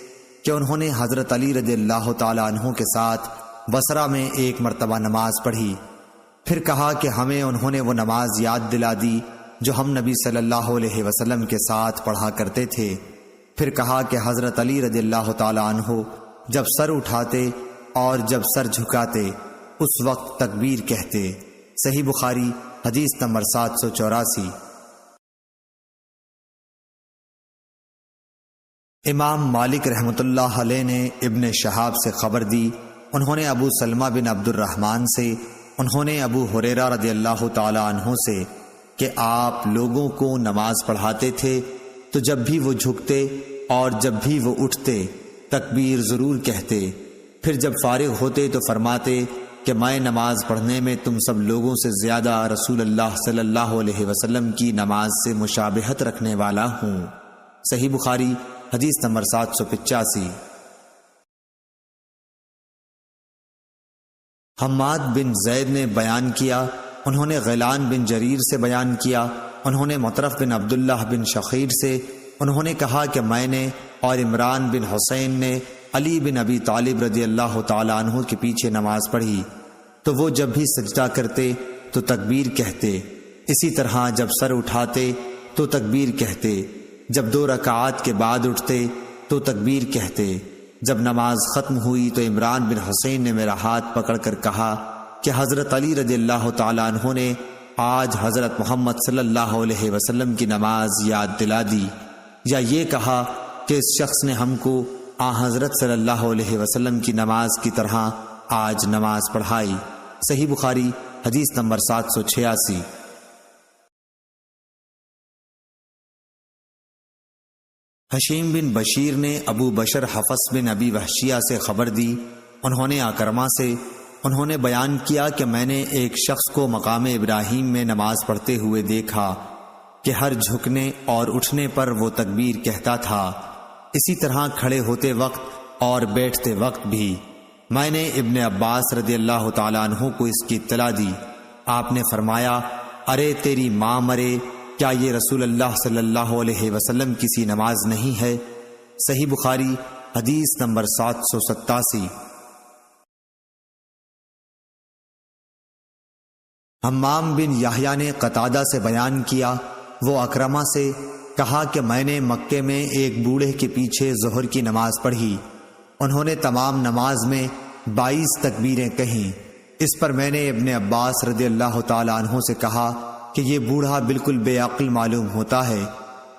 کہ انہوں نے حضرت علی رضی اللہ تعالی عنہ کے ساتھ بصرہ میں ایک مرتبہ نماز پڑھی، پھر کہا کہ ہمیں انہوں نے وہ نماز یاد دلا دی جو ہم نبی صلی اللہ علیہ وسلم کے ساتھ پڑھا کرتے تھے۔ پھر کہا کہ حضرت علی رضی اللہ تعالی عنہ جب سر اٹھاتے اور جب سر جھکاتے اس وقت تکبیر کہتے۔ صحیح بخاری حدیث نمبر 784۔ امام مالک رحمۃ اللہ علیہ نے ابن شہاب سے خبر دی، انہوں نے ابو سلمہ بن عبد الرحمن سے، انہوں نے ابو ہریرہ رضی اللہ تعالی عنہ سے کہ آپ لوگوں کو نماز پڑھاتے تھے تو جب بھی وہ جھکتے اور جب بھی وہ اٹھتے تکبیر ضرور کہتے، پھر جب فارغ ہوتے تو فرماتے کہ میں نماز پڑھنے میں تم سب لوگوں سے زیادہ رسول اللہ صلی اللہ علیہ وسلم کی نماز سے مشابہت رکھنے والا ہوں۔ صحیح بخاری حدیث نمبر 785۔ حماد بن زید نے بیان کیا، انہوں نے غیلان بن جریر سے بیان کیا، انہوں نے مطرف بن عبداللہ بن شخیر سے، انہوں نے کہا کہ میں نے اور عمران بن حسین نے علی بن ابی طالب رضی اللہ تعالی عنہ کے پیچھے نماز پڑھی تو وہ جب بھی سجدہ کرتے تو تکبیر کہتے، اسی طرح جب سر اٹھاتے تو تکبیر کہتے، جب 2 رکعات کے بعد اٹھتے تو تکبیر کہتے۔ جب نماز ختم ہوئی تو عمران بن حسین نے میرا ہاتھ پکڑ کر کہا کہ حضرت علی رضی اللہ تعالی عنہ نے آج حضرت محمد صلی اللہ علیہ وسلم کی نماز یاد دلا دی، یا یہ کہا کہ اس شخص نے ہم کو حضرت صلی اللہ علیہ وسلم کی نماز کی طرح آج نماز پڑھائی۔ صحیح بخاری حدیث نمبر 786۔ حشیم بن بشیر نے ابو بشر حفص بن ابی وحشیہ سے خبر دی، انہوں نے اکرمہ سے، انہوں نے بیان کیا کہ میں نے ایک شخص کو مقام ابراہیم میں نماز پڑھتے ہوئے دیکھا کہ ہر جھکنے اور اٹھنے پر وہ تکبیر کہتا تھا، اسی طرح کھڑے ہوتے وقت اور بیٹھتے وقت بھی۔ میں نے ابن عباس رضی اللہ تعالی عنہ کو اس کی اطلاع دی، آپ نے فرمایا ارے تیری ماں مرے، کیا یہ رسول اللہ صلی اللہ علیہ وسلم کسی نماز نہیں ہے؟ صحیح بخاری حدیث نمبر 787۔ حمام بن یحییٰ نے قتادہ سے بیان کیا، وہ اکرمہ سے کہا کہ میں نے مکے میں ایک بوڑھے کے پیچھے ظہر کی نماز پڑھی، انہوں نے تمام نماز میں 22 تکبیریں کہیں۔ اس پر میں نے ابن عباس رضی اللہ تعالی عنہ سے کہا کہ یہ بوڑھا بالکل بے عقل معلوم ہوتا ہے۔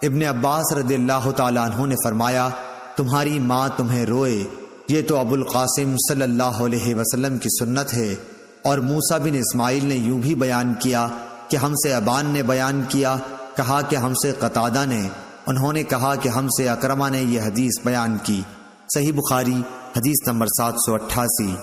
ابن عباس رضی اللہ تعالی عنہ نے فرمایا تمہاری ماں تمہیں روئے، یہ تو ابو القاسم صلی اللہ علیہ وسلم کی سنت ہے۔ اور موسیٰ بن اسماعیل نے یوں بھی بیان کیا کہ ہم سے ابان نے بیان کیا، کہا کہ ہم سے قتادہ نے، انہوں نے کہا کہ ہم سے اکرمہ نے یہ حدیث بیان کی۔ صحیح بخاری حدیث نمبر 788۔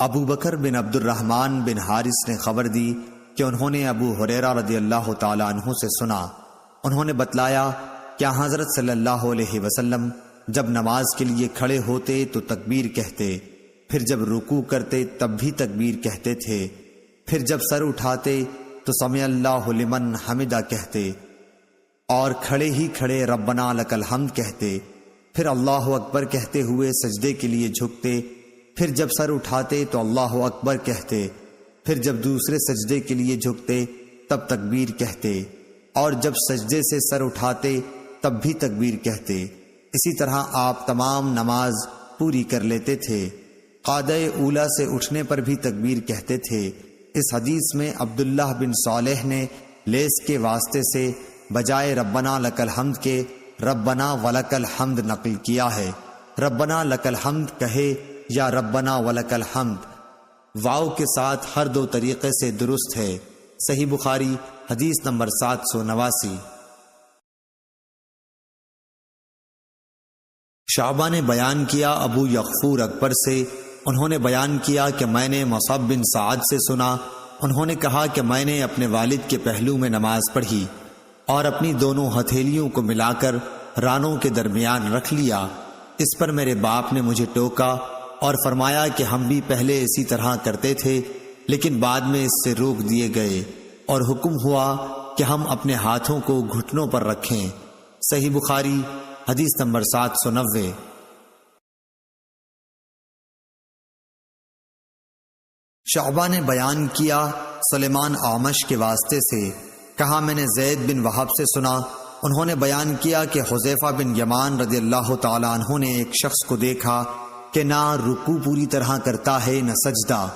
ابو بکر بن عبد الرحمن بن حارث نے خبر دی کہ انہوں نے ابو ہریرہ رضی اللہ تعالی عنہ سے سنا، انہوں نے بتلایا کہ حضرت صلی اللہ علیہ وسلم جب نماز کے لیے کھڑے ہوتے تو تکبیر کہتے، پھر جب رکوع کرتے تب بھی تکبیر کہتے تھے، پھر جب سر اٹھاتے تو سمع اللہ لمن حمدہ کہتے، اور کھڑے ہی کھڑے ربنا لک الحمد کہتے، پھر اللہ اکبر کہتے ہوئے سجدے کے لیے جھکتے، پھر جب سر اٹھاتے تو اللہ اکبر کہتے، پھر جب دوسرے سجدے کے لیے جھکتے تب تکبیر کہتے، اور جب سجدے سے سر اٹھاتے تب بھی تکبیر کہتے۔ اسی طرح آپ تمام نماز پوری کر لیتے تھے۔ قعدہ اولیٰ سے اٹھنے پر بھی تکبیر کہتے تھے۔ اس حدیث میں عبداللہ بن صالح نے لیس کے واسطے سے بجائے ربنا لک الحمد کے ربنا ولک الحمد نقل کیا ہے۔ ربنا لک الحمد کہے یا ربنا ولک الحمد، واو کے ساتھ ہر دو طریقے سے درست ہے۔ صحیح بخاری حدیث نمبر 789۔ شعبہ نے بیان کیا ابو یغفور اکبر سے، انہوں نے بیان کیا کہ میں نے مصعب بن سعد سے سنا، انہوں نے کہا کہ میں نے اپنے والد کے پہلو میں نماز پڑھی اور اپنی دونوں ہتھیلیوں کو ملا کر رانوں کے درمیان رکھ لیا۔ اس پر میرے باپ نے مجھے ٹوکا اور فرمایا کہ ہم بھی پہلے اسی طرح کرتے تھے، لیکن بعد میں اس سے روک دیے گئے اور حکم ہوا کہ ہم اپنے ہاتھوں کو گھٹنوں پر رکھیں۔ صحیح بخاری حدیث نمبر 790۔ شعبہ نے بیان کیا سلیمان اعمش کے واسطے سے، کہا میں نے زید بن وہب سے سنا، انہوں نے بیان کیا کہ حذیفہ بن یمان رضی اللہ تعالی عنہ نے ایک شخص کو دیکھا کہ نہ رکوع پوری طرح کرتا ہے نہ سجدہ،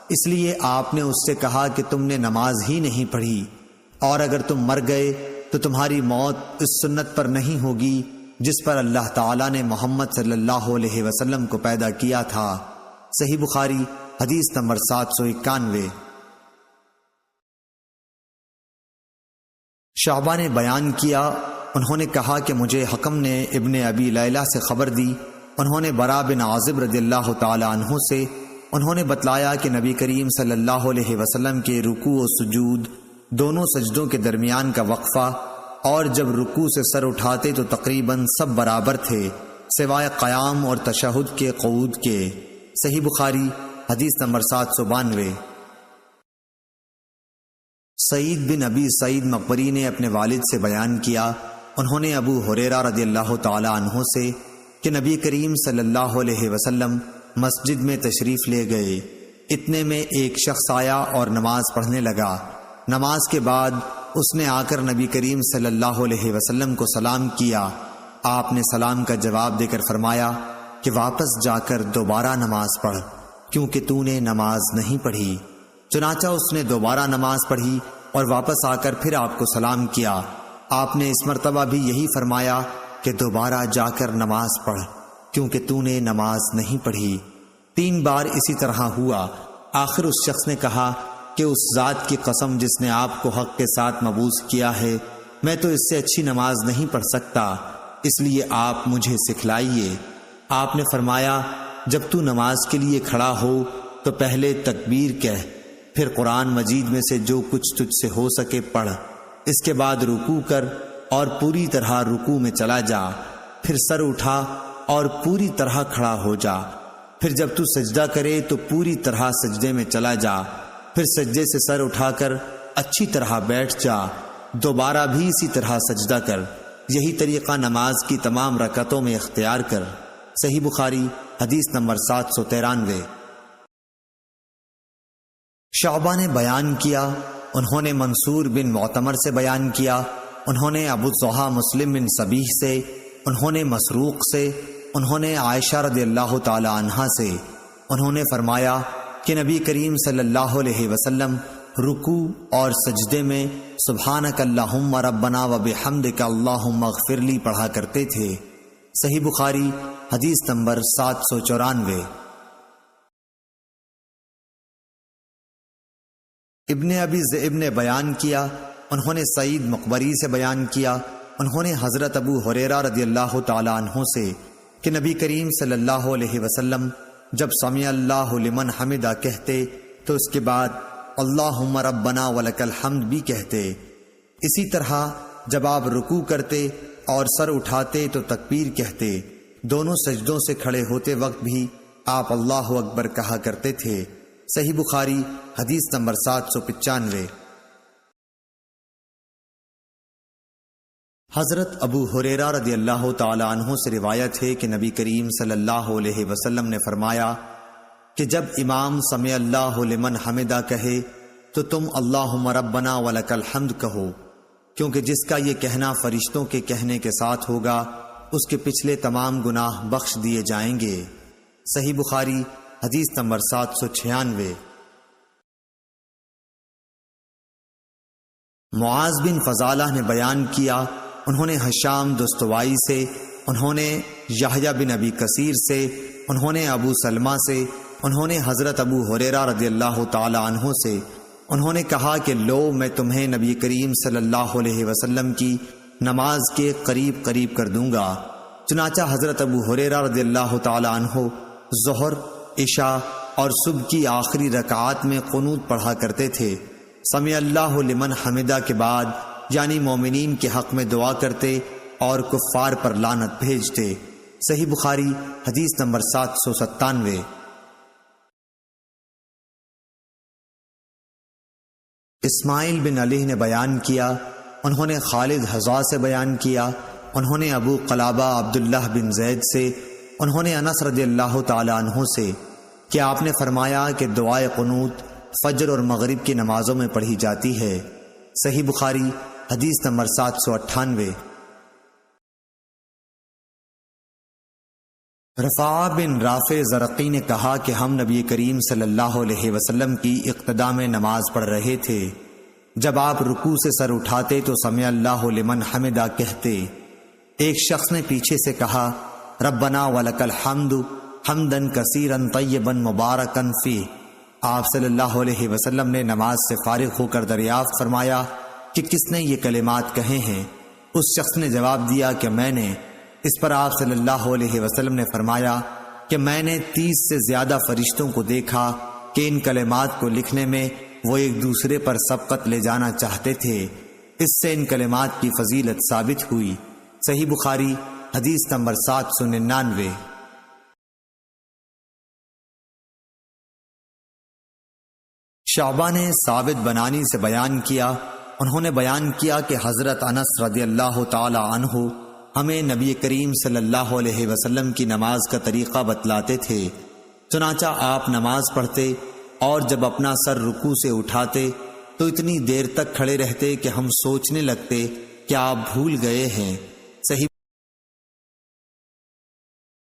اس لیے آپ نے اس سے کہا کہ تم نے نماز ہی نہیں پڑھی، اور اگر تم مر گئے تو تمہاری موت اس سنت پر نہیں ہوگی جس پر اللہ تعالیٰ نے محمد صلی اللہ علیہ وسلم کو پیدا کیا تھا۔ صحیح بخاری حدیث نمبر 791۔ شعبہ نے بیان کیا، انہوں نے کہا کہ مجھے حکم نے ابن ابی لیلہ سے خبر دی، انہوں نے برا بن عازب رضی اللہ تعالی عنہ سے، انہوں نے بتلایا کہ نبی کریم صلی اللہ علیہ وسلم کے رکوع و سجود، دونوں سجدوں کے درمیان کا وقفہ، اور جب رکوع سے سر اٹھاتے تو تقریباً سب برابر تھے سوائے قیام اور تشہد کے قعود کے۔ صحیح بخاری حدیث نمبر 792۔ سعید بن ابی سعید مقبری نے اپنے والد سے بیان کیا، انہوں نے ابو ہریرہ رضی اللہ تعالی عنہ سے کہ نبی کریم صلی اللہ علیہ وسلم مسجد میں تشریف لے گئے، اتنے میں ایک شخص آیا اور نماز پڑھنے لگا۔ نماز کے بعد اس نے آ کر نبی کریم صلی اللہ علیہ وسلم کو سلام کیا، آپ نے سلام کا جواب دے کر فرمایا کہ واپس جا کر دوبارہ نماز پڑھ، کیونکہ تو نے نماز نہیں پڑھی۔ چنانچہ اس نے دوبارہ نماز پڑھی اور واپس آ کر پھر آپ کو سلام کیا، آپ نے اس مرتبہ بھی یہی فرمایا کہ دوبارہ جا کر نماز پڑھ، کیونکہ تو نے نماز نہیں پڑھی۔ 3 بار اسی طرح ہوا، آخر اس شخص نے کہا کہ اس ذات کی قسم جس نے آپ کو حق کے ساتھ مبعوث کیا ہے، میں تو اس سے اچھی نماز نہیں پڑھ سکتا، اس لیے آپ مجھے سکھلائیے۔ آپ نے فرمایا جب تو نماز کے لیے کھڑا ہو تو پہلے تکبیر کہہ، پھر قرآن مجید میں سے جو کچھ تجھ سے ہو سکے پڑھ، اس کے بعد رکوع کر اور پوری طرح رکوع میں چلا جا، پھر سر اٹھا اور پوری طرح کھڑا ہو جا، پھر جب تو سجدہ کرے تو پوری طرح سجدے میں چلا جا، پھر سجدے سے سر اٹھا کر اچھی طرح بیٹھ جا، دوبارہ بھی اسی طرح سجدہ کر، یہی طریقہ نماز کی تمام رکعتوں میں اختیار کر۔ صحیح بخاری حدیث نمبر 793۔ شعبہ نے بیان کیا، انہوں نے منصور بن معتمر سے بیان کیا، انہوں نے ابو الضحیٰ مسلم بن صبیح سے، انہوں نے مسروق سے، انہوں نے عائشہ رضی اللہ تعالی عنہا سے، انہوں نے فرمایا کہ نبی کریم صلی اللہ علیہ وسلم رکوع اور سجدے میں سبحانک اللہم ربنا وبحمدک اللہم اغفر لی پڑھا کرتے تھے۔ صحیح بخاری حدیث نمبر 794۔ ابن ابی ذئب نے بیان کیا، انہوں نے سعید مقبری سے بیان کیا، انہوں نے حضرت ابو ہریرہ رضی اللہ تعالی عنہ سے کہ نبی کریم صلی اللہ علیہ وسلم جب سمع اللہ لمن حمدہ کہتے تو اس کے بعد اللہم ربنا ولک الحمد بھی کہتے۔ اسی طرح جب آپ رکوع کرتے اور سر اٹھاتے تو تکبیر کہتے، دونوں سجدوں سے کھڑے ہوتے وقت بھی آپ اللہ اکبر کہا کرتے تھے۔ صحیح بخاری حدیث نمبر 795۔ حضرت ابو ہریرہ رضی اللہ تعالی عنہ سے روایت ہے کہ نبی کریم صلی اللہ علیہ وسلم نے فرمایا کہ جب امام سمع اللہ لمن حمدہ کہے تو تم اللہم ربنا ولک الحمد کہو، کیونکہ جس کا یہ کہنا فرشتوں کے کہنے کے ساتھ ہوگا اس کے پچھلے تمام گناہ بخش دیے جائیں گے۔ صحیح بخاری حدیث نمبر 796۔ معاذ بن فضالہ نے بیان کیا، انہوں نے ہشام دستوائی سے، انہوں نے یحییٰ بن ابی کثیر سے، انہوں نے ابو سلمہ سے، انہوں نے حضرت ابو ہریرہ رضی اللہ تعالی عنہ سے، انہوں نے کہا کہ لو میں تمہیں نبی کریم صلی اللہ علیہ وسلم کی نماز کے قریب قریب کر دوں گا۔ چنانچہ حضرت ابو ہریرہ رضی اللہ تعالی عنہ ظہر عشاء اور صبح کی آخری رکعات میں قنوت پڑھا کرتے تھے۔ سمع اللہ لمن حمدہ کے بعد یعنی مومنین کے حق میں دعا کرتے اور کفار پر لعنت بھیجتے۔ صحیح بخاری حدیث نمبر 797۔ اسماعیل بن علی نے بیان کیا، انہوں نے خالد حذا سے بیان کیا، انہوں نے ابو قلابہ عبداللہ بن زید سے، انہوں نے انس رضی اللہ تعالی عنہ سے کہ آپ نے فرمایا کہ دعائے قنوت فجر اور مغرب کی نمازوں میں پڑھی جاتی ہے۔ صحیح بخاری حدیث نمبر 798۔ رفاع بن رافع زرقی نے کہا کہ ہم نبی کریم صلی اللہ علیہ وسلم کی اقتداء میں نماز پڑھ رہے تھے، جب آپ رکوع سے سر اٹھاتے تو سمع اللہ لمن حمدہ کہتے۔ ایک شخص نے پیچھے سے کہا ربنا ولک الحمد حمدا کثیرا طیبا مبارکا فیہ۔ آپ صلی اللہ علیہ وسلم نے نماز سے فارغ ہو کر دریافت فرمایا کہ کس نے یہ کلمات کہے ہیں؟ اس شخص نے جواب دیا کہ میں نے۔ اس پر آپ صلی اللہ علیہ وسلم نے فرمایا کہ میں نے 30 سے زیادہ فرشتوں کو دیکھا کہ ان کلمات کو لکھنے میں وہ ایک دوسرے پر سبقت لے جانا چاہتے تھے، اس سے ان کلمات کی فضیلت ثابت ہوئی۔ صحیح بخاری حدیث نمبر 799۔ شعبہ نے ثابت بنانی سے بیان کیا، انہوں نے بیان کیا کہ حضرت انس رضی اللہ تعالی عنہ ہمیں نبی کریم صلی اللہ علیہ وسلم کی نماز کا طریقہ بتلاتے تھے۔ چنانچہ آپ نماز پڑھتے اور جب اپنا سر رکوع سے اٹھاتے تو اتنی دیر تک کھڑے رہتے کہ ہم سوچنے لگتے کہ آپ بھول گئے ہیں۔